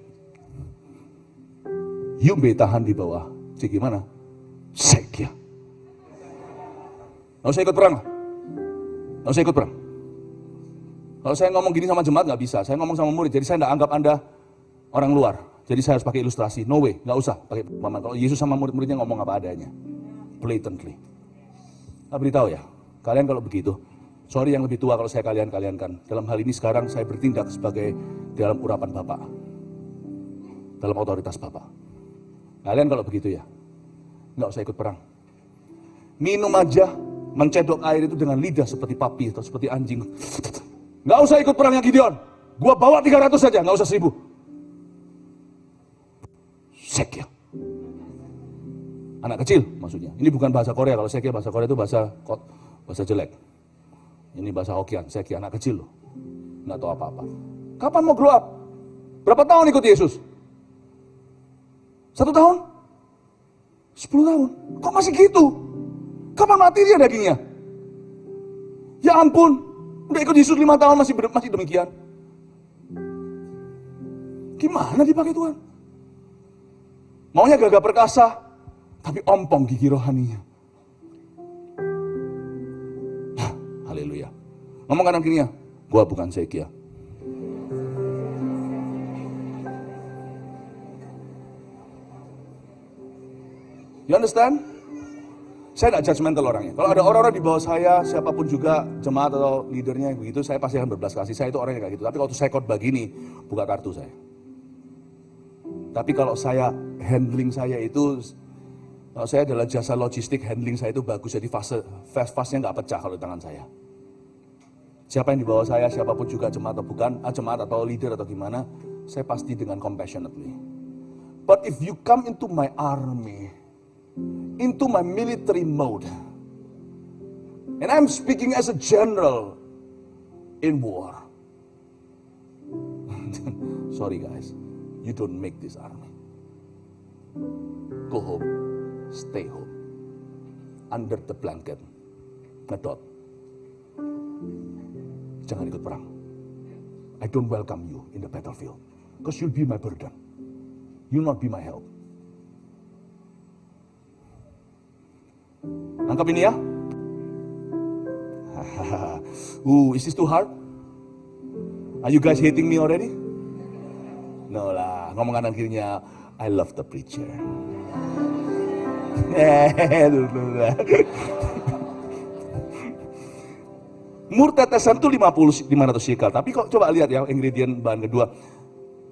Yumbe tahan di bawah. Cik gimana? Sekia. Nggak usah ikut perang. Nggak usah ikut perang. Kalau saya ngomong gini sama jemaat nggak bisa. Saya ngomong sama murid. Jadi saya nggak anggap Anda orang luar. Jadi saya harus pakai ilustrasi. No way. Nggak usah pakai paman. Kalau Yesus sama murid-muridnya ngomong apa adanya. Blatantly. Nah, beritahu ya. Kalian kalau begitu. Sorry yang lebih tua kalau saya kalian-kaliankan. Dalam hal ini sekarang saya bertindak sebagai dalam urapan Bapak. Dalam otoritas Bapak. Kalian kalau begitu ya, nggak usah ikut perang. Minum aja, mencedok air itu dengan lidah seperti papi atau seperti anjing. Nggak usah ikut perang yang Gideon. Gua bawa 300 saja, nggak usah 1000. Sek ya. Anak kecil maksudnya. Ini bukan bahasa Korea. Kalau sek ya bahasa Korea itu bahasa jelek. Ini bahasa Hokkien, sek ya anak kecil loh. Nggak tahu apa-apa. Kapan mau grow up? Berapa tahun ikut Yesus? 1 tahun? 10 tahun? Kok masih gitu? Kapan mati dia dagingnya? Ya ampun, udah ikut Yesus 5 tahun masih demikian. Gimana dipakai Tuhan? Maunya gagah perkasa, tapi ompong gigi rohaninya. Haleluya. Ngomong kanan kirinya, gua bukan Sekia. You understand? Saya tidak judgmental orangnya. Kalau ada orang-orang di bawah saya, siapapun juga, jemaat atau leadernya begitu, saya pasti akan berbelas kasih. Saya itu orangnya kayak gitu. Tapi kalau saya khotbah gini, buka kartu saya. Tapi kalau saya, handling saya itu, kalau saya adalah jasa logistik, handling saya itu bagus. Jadi fast-fastnya nggak pecah kalau di tangan saya. Siapa yang di bawah saya, siapapun juga, jemaat atau bukan, jemaat atau leader atau gimana, saya pasti dengan compassionately. But if you come into my army, into my military mode, and I'm speaking as a general in war. Sorry guys, you don't make this army. Go home, stay home, under the blanket, ngedot. Jangan ikut perang. I don't welcome you in the battlefield, because you'll be my burden. You'll not be my help. Nangkap ini ya? Is this too hard? Are you guys hating me already? No lah, ngomong kanan kirinya, I love the preacher. Mur tetesan itu 500 shekel. Tapi kok coba lihat ya ingredient bahan kedua.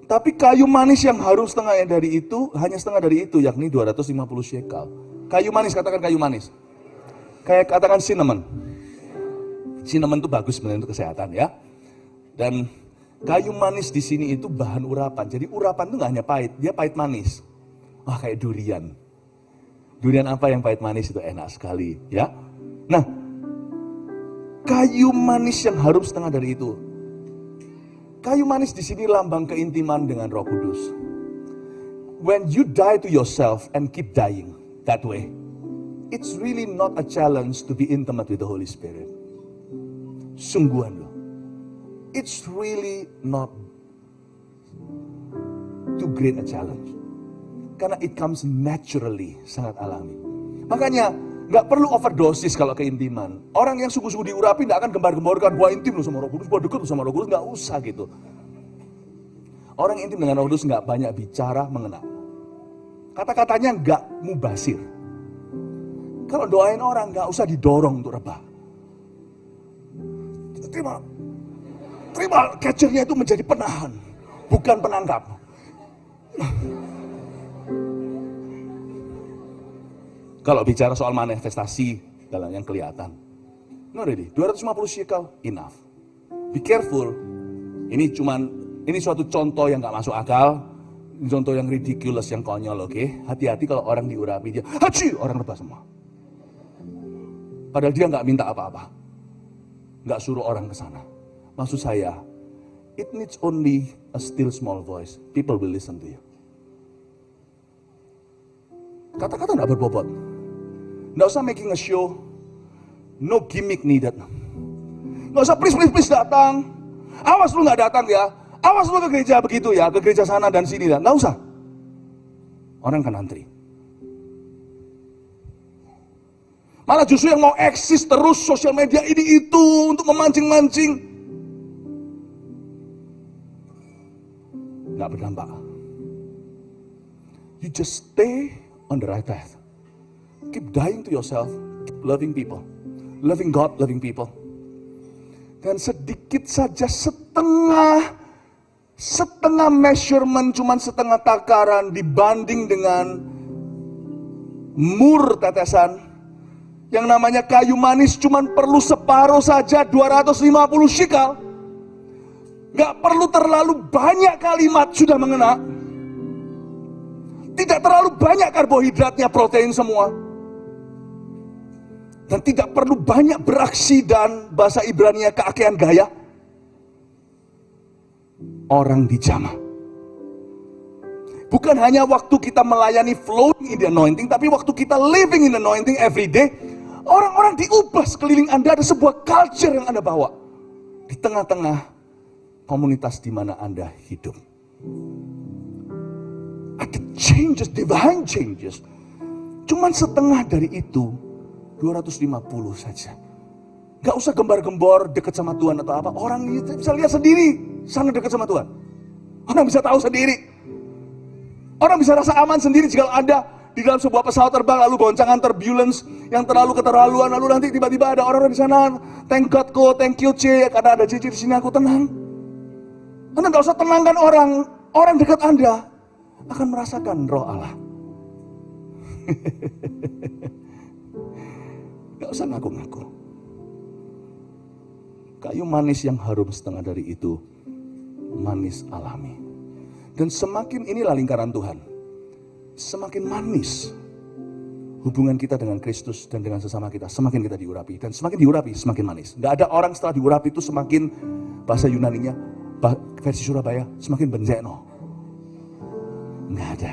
Tapi kayu manis yang harum setengahnya dari itu, hanya setengah dari itu, yakni 250 shekel. Kayu manis, katakan kayu manis. Kayak katakan cinnamon. Cinnamon itu bagus sebenarnya untuk kesehatan ya. Dan kayu manis di sini itu bahan urapan. Jadi urapan itu nggak hanya pahit, dia pahit manis. Wah kayak durian. Durian apa yang pahit manis itu enak sekali ya. Nah, kayu manis yang harum setengah dari itu. Kayu manis di sini lambang keintiman dengan Roh Kudus. When you die to yourself and keep dying, that way. It's really not a challenge to be intimate with the Holy Spirit. Sungguhan loh. It's really not too great a challenge. Karena it comes naturally, sangat alami. Makanya nggak perlu overdosis kalau keintiman. Orang yang sungguh-sungguh diurapi nggak akan gembar-gemborkan, gua intim loh sama Roh Kudus, gua deket sama Roh Kudus, nggak usah gitu. Orang intim dengan Roh Kudus nggak banyak bicara, mengena. Kata-katanya nggak mubasir. Kalau doain orang nggak usah didorong untuk rebah. Terima catchernya itu menjadi penahan, bukan penangkap. Kalau bicara soal manifestasi dalam yang kelihatan, no really, 250 shekel enough. Be careful. Ini suatu contoh yang nggak masuk akal, contoh yang ridiculous, yang konyol, oke? Hati-hati kalau orang diurapi dia, haji, orang rebah semua. Padahal dia nggak minta apa-apa, nggak suruh orang ke sana. Maksud saya, it needs only a still small voice. People will listen to you. Kata-kata nggak berbobot, nggak usah making a show, no gimmick needed. Nggak usah please datang. Awas lu nggak datang ya, awas lu ke gereja begitu ya, ke gereja sana dan sini ya. Nggak usah. Orang kan antri. Malah justru yang mau eksis terus sosial media ini itu untuk memancing-mancing, nggak berdampak. You just stay on the right path. Keep dying to yourself, keep loving people, loving God, loving people. Dan sedikit saja setengah measurement, cuman setengah takaran dibanding dengan mur tetesan. Yang namanya kayu manis cuman perlu separuh saja, 250 shekel. Gak perlu terlalu banyak kalimat sudah mengena. Tidak terlalu banyak karbohidratnya, protein semua. Dan tidak perlu banyak beraksi dan bahasa Ibrani keakean gaya. Orang dijamah. Bukan hanya waktu kita melayani flowing in the anointing, tapi waktu kita living in the anointing every day. Orang-orang diubah sekeliling Anda, ada sebuah culture yang Anda bawa. Di tengah-tengah komunitas di mana Anda hidup. Ada changes, divine changes. Cuman setengah dari itu, 250 saja. Gak usah gembar-gembor dekat sama Tuhan atau apa. Orang itu bisa lihat sendiri, sana dekat sama Tuhan. Orang bisa tahu sendiri. Orang bisa rasa aman sendiri jika Anda di dalam sebuah pesawat terbang lalu goncangan turbulence yang terlalu keterlaluan, lalu nanti tiba-tiba ada orang-orang di sana, thank God ko, thank you C, karena ada Cici di sini aku tenang. Anda nggak usah tenangkan orang dekat Anda akan merasakan roh Allah. Nggak usah ngaku-ngaku. Kayu manis yang harum setengah dari itu, manis alami. Dan semakin inilah lingkaran Tuhan. Semakin manis hubungan kita dengan Kristus dan dengan sesama kita, semakin kita diurapi. Dan semakin diurapi, semakin manis. Gak ada orang setelah diurapi itu semakin, bahasa Yunaninya, versi Surabaya, semakin benjekno. Gak ada.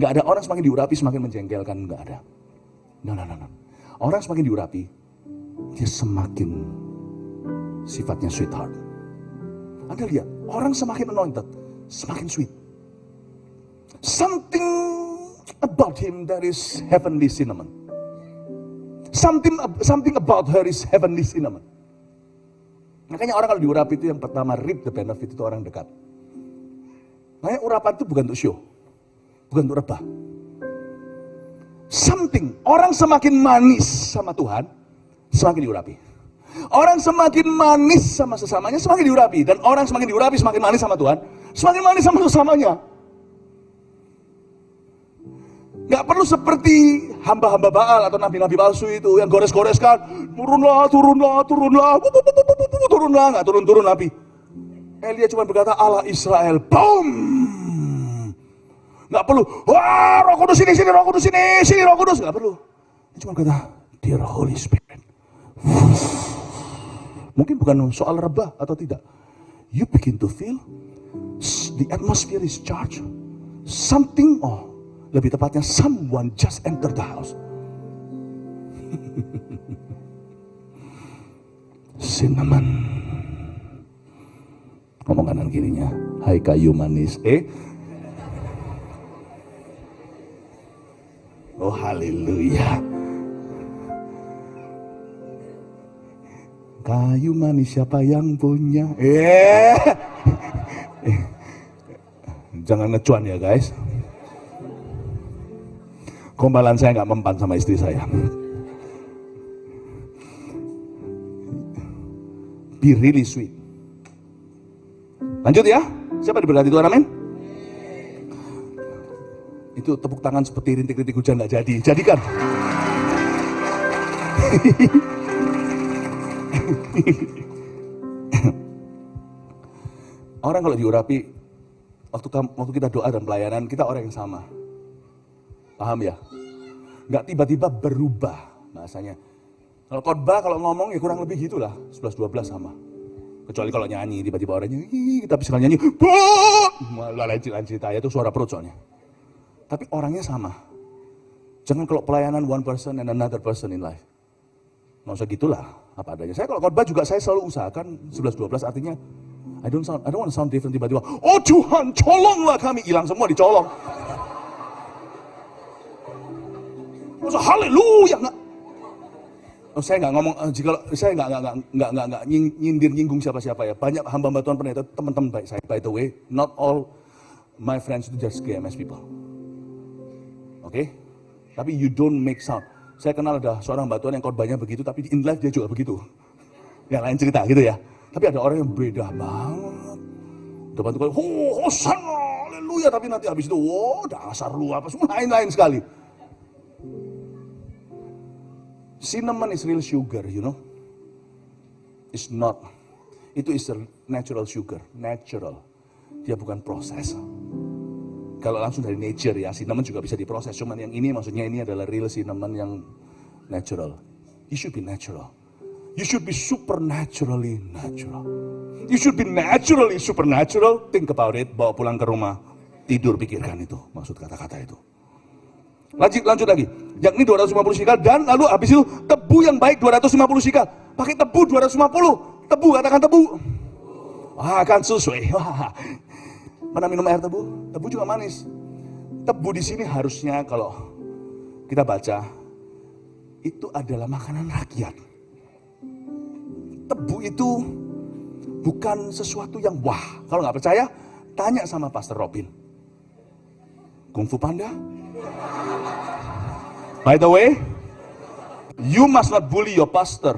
Gak ada orang semakin diurapi, semakin menjengkelkan. Gak ada. No. Orang semakin diurapi, dia semakin sifatnya sweetheart. Anda lihat, orang semakin anointed, semakin sweet. Something about him that is heavenly cinnamon. Something about her is heavenly cinnamon. Makanya orang kalau diurapi itu yang pertama reap the benefit itu orang dekat. Makanya urapan itu bukan untuk show, bukan untuk rebah. Orang semakin manis sama Tuhan, semakin diurapi. Orang semakin manis sama sesamanya, semakin diurapi. Dan orang semakin diurapi, semakin manis sama Tuhan, semakin manis sama sesamanya. Gak perlu seperti hamba-hamba Baal atau nabi-nabi palsu itu yang gores-goreskan, turunlah, gak turun-turun nabi. Elia cuma berkata Allah Israel, boom. Gak perlu, wah Roh Kudus sini, Roh Kudus sini, Roh Kudus. Gak perlu. Dia cuma berkata, dear Holy Spirit. Mungkin bukan soal rebah atau tidak. You begin to feel the atmosphere is charged. Something, Lebih tepatnya, someone just entered the house. Cinnamon. Ngomong kanan kirinya, hai kayu manis. Oh haleluya. Kayu manis siapa yang punya? Jangan ngecuan ya guys. Gombalan saya nggak mempan sama istri saya. Be really sweet. Lanjut ya. Siapa diberkati Tuhan, amin? Itu tepuk tangan seperti rintik-rintik hujan nggak jadi. Jadikan. Orang kalau diurapi, waktu kita doa dan pelayanan, kita orang yang sama. Paham ya? Nggak tiba-tiba berubah bahasanya. Kalau khotbah, kalau ngomong ya kurang lebih gitulah, 11-12 sama. Kecuali kalau nyanyi, tiba-tiba orangnya, kita bisa nyanyi, lain cerita, itu suara perut soalnya. Tapi orangnya sama. Jangan kalau pelayanan one person and another person in life. Nggak usah gitulah, apa adanya. Saya kalau khotbah juga saya selalu usahakan 11-12 artinya, I don't want to sound different tiba-tiba, oh Tuhan colonglah kami, hilang semua dicolong. Masa haleluya nggak? Oh, saya nggak ngomong, jika saya nggak nyindir-nyinggung siapa-siapa ya. Banyak hamba Tuhan pendeta, teman-teman baik saya. By the way, not all my friends itu just GMS people. Oke? Tapi you don't make sound. Saya kenal ada seorang hamba Tuhan yang khotbahnya begitu, tapi in life dia juga begitu. Yang lain cerita gitu ya. Tapi ada orang yang beda banget. Depan tuh, Hosanna, haleluya. Tapi nanti habis itu, dasar lu apa, semua lain-lain sekali. Cinnamon is real sugar, you know. It's not. Itu is a natural sugar, natural. Dia bukan proses. Kalau langsung dari nature ya, cinnamon juga bisa diproses. Cuman yang ini maksudnya ini adalah real cinnamon yang natural. You should be natural. You should be supernaturally natural. You should be naturally supernatural. Think about it, bawa pulang ke rumah. Tidur pikirkan itu, maksud kata-kata itu. Lanjut lagi, yakni 250 shikal dan lalu habis itu tebu yang baik 250 shikal. Pakai tebu 250, tebu, katakan tebu. Akan sesuai. Mana minum air tebu? Tebu juga manis. Tebu di sini harusnya kalau kita baca itu adalah makanan rakyat. Tebu itu bukan sesuatu yang wah. Kalau nggak percaya, tanya sama Pastor Robin. Kung Fu Panda. By the way, you must not bully your pastor.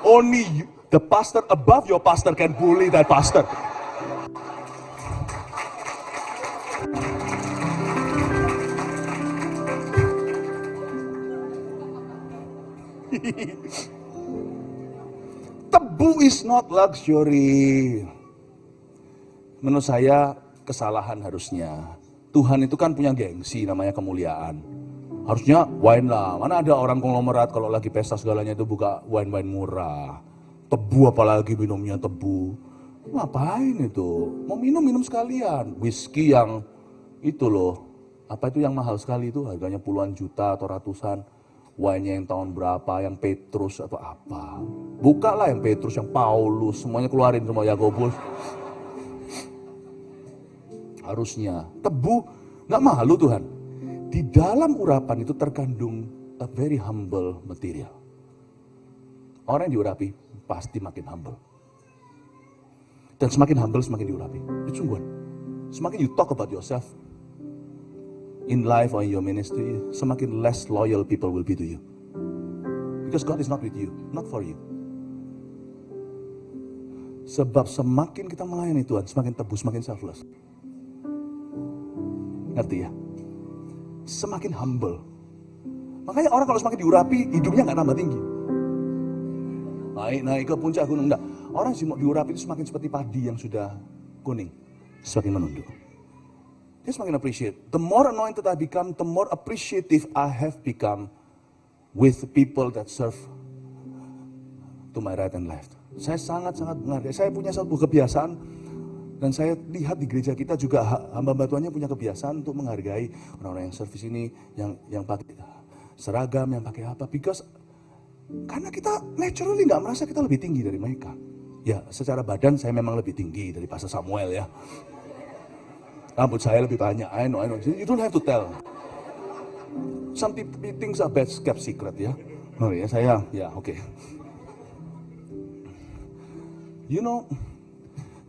Only you, the pastor above your pastor can bully that pastor. Tebu is not luxury. Menurut saya kesalahan harusnya. Tuhan itu kan punya gengsi namanya kemuliaan. Harusnya wine lah. Mana ada orang konglomerat kalau lagi pesta segalanya itu buka wine-wine murah. Tebu apalagi minumnya tebu. Ngapain itu? Mau minum sekalian. Whisky yang itu loh. Apa itu yang mahal sekali itu? Harganya puluhan juta atau ratusan. Wine-nya yang tahun berapa, yang Petrus atau apa. Buka lah yang Petrus, yang Paulus. Semuanya keluarin semua Yakobus. Harusnya. Tebu, gak malu Tuhan. Di dalam urapan itu terkandung a very humble material. Orang yang diurapi pasti makin humble. Dan semakin humble semakin diurapi. Itu sungguhan. Semakin you talk about yourself in life or in your ministry, semakin less loyal people will be to you. Because God is not with you, not for you. Sebab semakin kita melayani Tuhan, semakin tebu, semakin selfless. Ngerti ya? Semakin humble. Makanya orang kalau semakin diurapi, hidupnya nggak tambah tinggi. Naik ke puncak gunung, enggak. Orang diurapi itu semakin seperti padi yang sudah kuning. Semakin menunduk. Dia semakin appreciate. The more anointed I become, the more appreciative I have become with people that serve to my right and left. Saya sangat-sangat menghargai. Saya punya satu kebiasaan, Dan saya lihat di gereja kita juga hamba-hamba Tuhannya punya kebiasaan untuk menghargai orang-orang yang servis ini, yang pakai seragam, yang pakai apa. Karena kita naturally nggak merasa kita lebih tinggi dari mereka. Ya, secara badan saya memang lebih tinggi dari Pastor Samuel ya. Rambut saya lebih banyak, I know. You don't have to tell. Some things are best kept secret ya. Oh ya, oke. You know,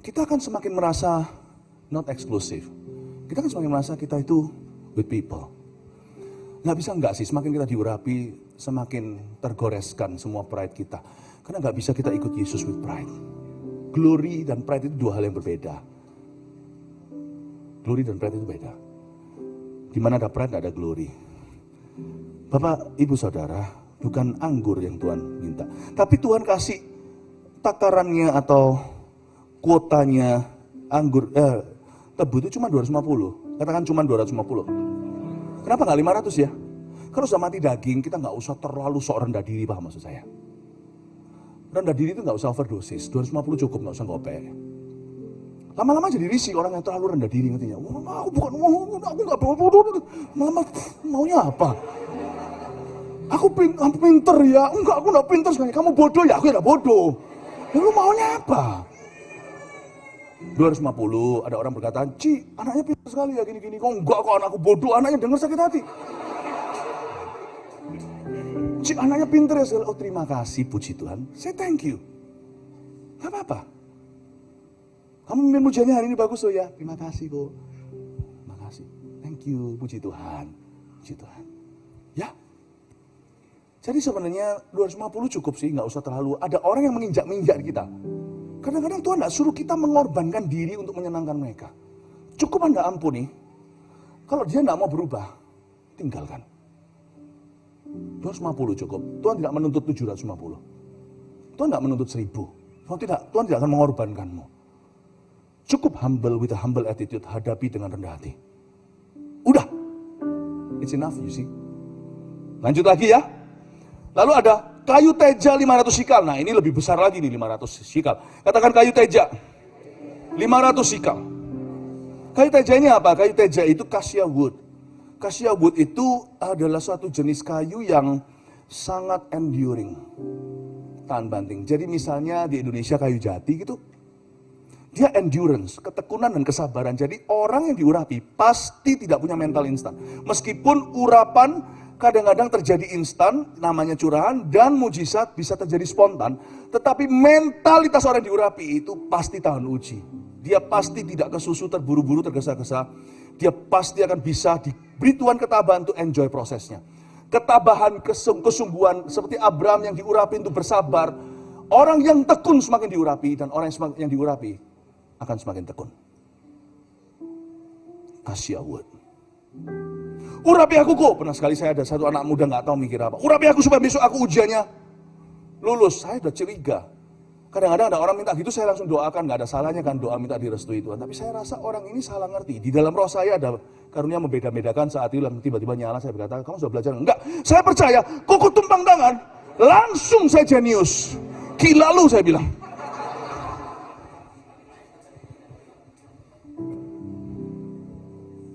kita akan semakin merasa not exclusive. Kita akan semakin merasa kita itu with people. Nggak bisa nggak sih, semakin kita diurapi, semakin tergoreskan semua pride kita. Karena nggak bisa kita ikut Yesus with pride. Glory dan pride itu dua hal yang berbeda. Glory dan pride itu beda. Di mana ada pride, ada glory. Bapak, Ibu, Saudara, bukan anggur yang Tuhan minta. Tapi Tuhan kasih takarannya atau kuotanya anggur, tebu itu cuma 250. Katakan cuma 250. Kenapa nggak 500 ya? Kalau sudah mati daging, kita nggak usah terlalu sok rendah diri, paham maksud saya? Rendah diri itu nggak usah overdosis, 250 cukup, nggak usah ngopek. Lama-lama jadi risih orang yang terlalu rendah diri, ngertinya. Wah, aku nggak bodoh, maunya apa? Aku pinter ya, enggak, aku nggak pinter sebenarnya. Kamu bodoh ya, aku nggak bodoh. Ya, lu maunya apa? 250, ada orang berkata, Ci, anaknya pintar sekali ya gini-gini. Kok enggak, kok anakku bodoh, anaknya dengar sakit hati. Ci, anaknya pintar ya sekali. Oh, terima kasih, puji Tuhan. Say thank you. Gak apa-apa. Kamu mimpin pujiannya hari ini bagus loh ya. Terima kasih kok. Terima kasih. Thank you, puji Tuhan. Puji Tuhan. Ya. Jadi sebenarnya 250 cukup sih, nggak usah terlalu. Ada orang yang menginjak-injak kita. Kadang-kadang Tuhan nggak suruh kita mengorbankan diri untuk menyenangkan mereka. Cukup Anda ampuni. Kalau dia nggak mau berubah, tinggalkan. 250 cukup. Tuhan tidak menuntut 750. Tuhan tidak menuntut 1000. Tuhan tidak akan mengorbankanmu. Cukup humble with a humble attitude, hadapi dengan rendah hati. Udah. It's enough, you see. Lanjut lagi ya. Lalu ada kayu teja 500 sikal. Nah, ini lebih besar lagi nih 500 sikal. Katakan kayu teja 500 sikal. Kayu teja ini apa? Kayu teja itu cassia wood. Cassia wood itu adalah suatu jenis kayu yang sangat enduring, tahan banting. Jadi misalnya di Indonesia kayu jati gitu, dia endurance, ketekunan dan kesabaran. Jadi orang yang diurapi pasti tidak punya mental instan. Meskipun urapan kadang-kadang terjadi instan, namanya curahan, dan mujizat bisa terjadi spontan. Tetapi mentalitas orang yang diurapi itu pasti tahan uji. Dia pasti tidak kesusu, terburu-buru, tergesa-gesa. Dia pasti akan bisa diberi Tuhan ketabahan untuk enjoy prosesnya. Ketabahan, kesungguhan, seperti Abraham yang diurapi untuk bersabar. Orang yang tekun semakin diurapi, dan orang yang diurapi akan semakin tekun. Cassia wood. Urapi aku kok. Pernah sekali saya ada satu anak muda nggak tahu mikir apa. Urapi aku supaya besok aku ujiannya lulus. Saya udah curiga. Kadang-kadang ada orang minta gitu, saya langsung doakan. Nggak ada salahnya kan doa minta direstui Tuhan. Tapi saya rasa orang ini salah ngerti. Di dalam roh saya ada karunia membeda-bedakan. Saat itu tiba-tiba nyala, saya berkata, kamu sudah belajar? Enggak, saya percaya. Kok tumpang tangan, langsung saya jenius. Gila lu, saya bilang.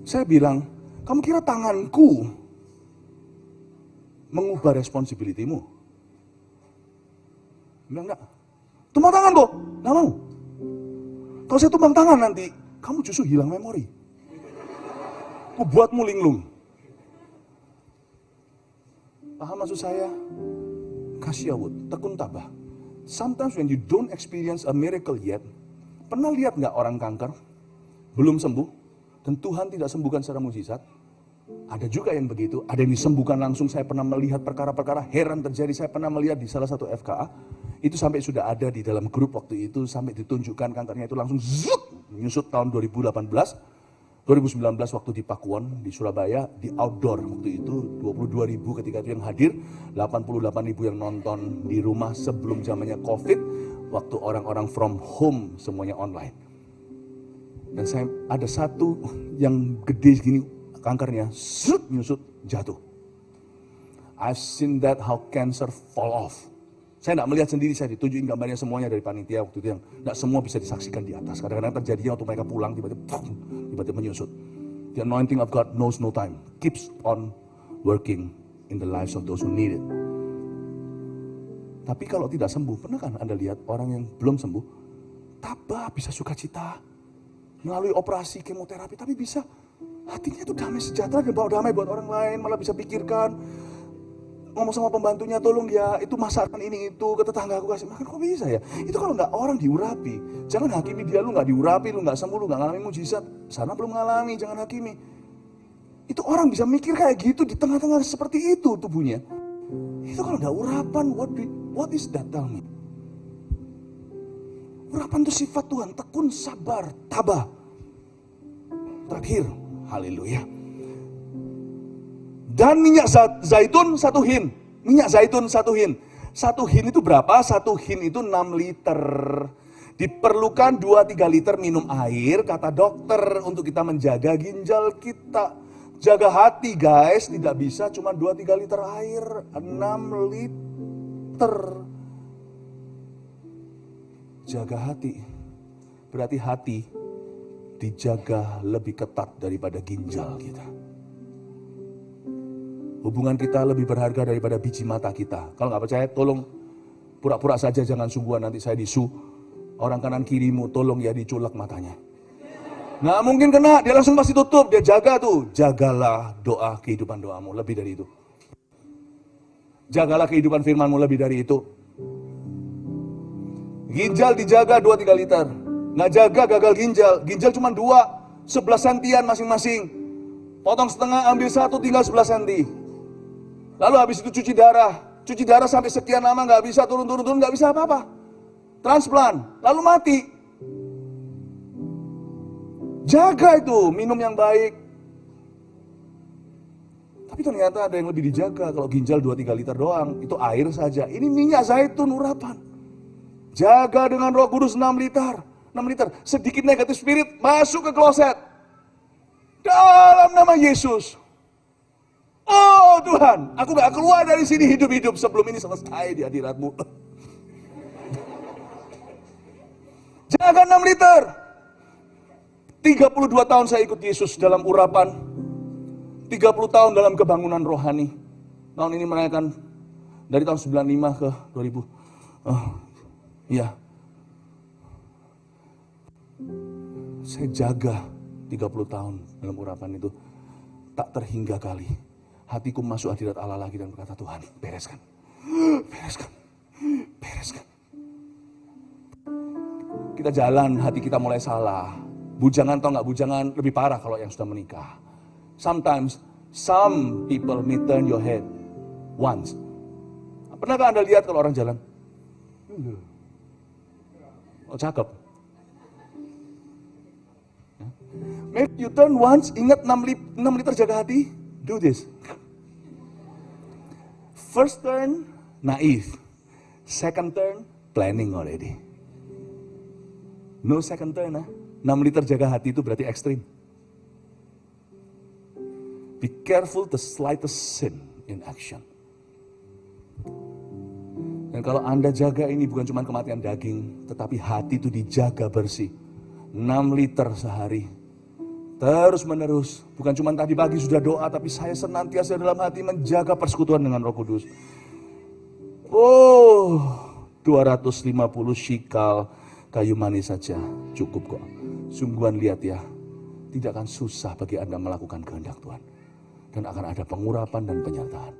Saya bilang, kamu kira tanganku mengubah responsibility-mu? Bilang enggak. Tumpang tangan kok, nggak mau. Kalau saya tumpang tangan nanti, kamu justru hilang memori. Aku buatmu linglung. Paham maksud saya? Cassia wood, tekun tabah. Sometimes when you don't experience a miracle yet, pernah lihat nggak orang kanker belum sembuh dan Tuhan tidak sembuhkan secara mujizat? Ada juga yang begitu, ada yang disembuhkan langsung. Saya pernah melihat perkara-perkara heran terjadi. Saya pernah melihat di salah satu FKA, itu sampai sudah ada di dalam grup waktu itu, sampai ditunjukkan kankernya itu langsung nyusut tahun 2018, 2019 waktu di Pakuwon, di Surabaya, di outdoor waktu itu, 22.000 ketika itu yang hadir, 88.000 yang nonton di rumah sebelum zamannya COVID, waktu orang-orang from home semuanya online. Dan saya ada satu yang gede segini, kankernya, nyusut, jatuh. I've seen that how cancer fall off. Saya tidak melihat sendiri, saya ditunjukin gambarnya semuanya dari panitia waktu itu yang tidak semua bisa disaksikan di atas. Kadang-kadang terjadinya waktu mereka pulang tiba-tiba menyusut. The anointing of God knows no time, keeps on working in the lives of those who need it. Tapi kalau tidak sembuh, pernah kan Anda lihat orang yang belum sembuh, tabah, bisa sukacita, melalui operasi kemoterapi, tapi bisa hatinya itu damai sejahtera dan bawa damai buat orang lain, malah bisa pikirkan, ngomong sama pembantunya, tolong ya, itu masakan ini itu, ke tetangga aku kasih makan, kok bisa ya? Itu kalau nggak orang diurapi, jangan hakimi dia, lu nggak diurapi, lu nggak sembuh, lu nggak ngalamin mujizat, sana belum ngalami, jangan hakimi. Itu orang bisa mikir kayak gitu di tengah-tengah seperti itu tubuhnya. Itu kalau nggak urapan, what is that, tell me? Urapan itu sifat Tuhan, tekun, sabar, tabah. Terakhir, haleluya. Dan minyak zaitun 1 hin. Minyak zaitun 1 hin. 1 hin itu berapa? 1 hin itu 6 liter. Diperlukan 2-3 liter minum air, kata dokter, untuk kita menjaga ginjal kita. Jaga hati guys, tidak bisa cuma 2-3 liter air. 6 liter. Jaga hati. Berarti hati dijaga lebih ketat daripada ginjal kita. Hubungan kita lebih berharga daripada biji mata kita. Kalau nggak percaya, tolong pura-pura saja, jangan sungguhan, nanti saya disu. Orang kanan kirimu, tolong ya diculak matanya. Nggak mungkin kena, dia langsung pasti tutup, dia jaga tuh. Jagalah doa, kehidupan doamu, lebih dari itu. Jagalah kehidupan firmanmu, lebih dari itu. Ginjal dijaga 2-3 liter. Nggak jaga, gagal ginjal. Ginjal cuma 2, 11 sentian masing-masing. Potong setengah, ambil 1, tinggal 11 senti. Lalu habis itu cuci darah sampai sekian lama nggak bisa turun, nggak bisa apa-apa. Transplant, lalu mati. Jaga itu, minum yang baik. Tapi ternyata ada yang lebih dijaga. Kalau ginjal 2-3 liter doang, itu air saja. Ini minyak zaitun urapan. Jaga dengan Roh Kudus 6 liter. 6 liter, sedikit negatif spirit masuk ke kloset. Dalam nama Yesus. Oh Tuhan, aku gak keluar dari sini hidup-hidup sebelum ini selesai di hadirat-Mu. Jaga 6 liter. 32 tahun saya ikut Yesus dalam urapan. 30 tahun dalam kebangunan rohani. Tahun ini merayakan dari tahun 95 ke 2000. Iya. Saya jaga 30 tahun dalam urapan itu. Tak terhingga kali hatiku masuk hadirat Allah lagi dan berkata, Tuhan, bereskan. Kita jalan, hati kita mulai salah. Bujangan atau nggak bujangan, lebih parah kalau yang sudah menikah. Sometimes, some people may turn your head once. Pernahkah Anda lihat kalau orang jalan? Oh, cakep. Maybe you turn once, ingat 6 liter jaga hati. Do this. First turn, naive. Second turn, planning already. No second turn, 6 liter jaga hati itu berarti ekstrim. Be careful the slightest sin in action. Dan kalau Anda jaga ini bukan cuma kematian daging, tetapi hati itu dijaga bersih. 6 liter sehari. Terus menerus, bukan cuma tadi pagi sudah doa, tapi saya senantiasa dalam hati menjaga persekutuan dengan Roh Kudus. Oh, 250 shikal kayu manis saja cukup kok. Sungguhan lihat ya, tidak akan susah bagi Anda melakukan kehendak Tuhan. Dan akan ada pengurapan dan penyertaan.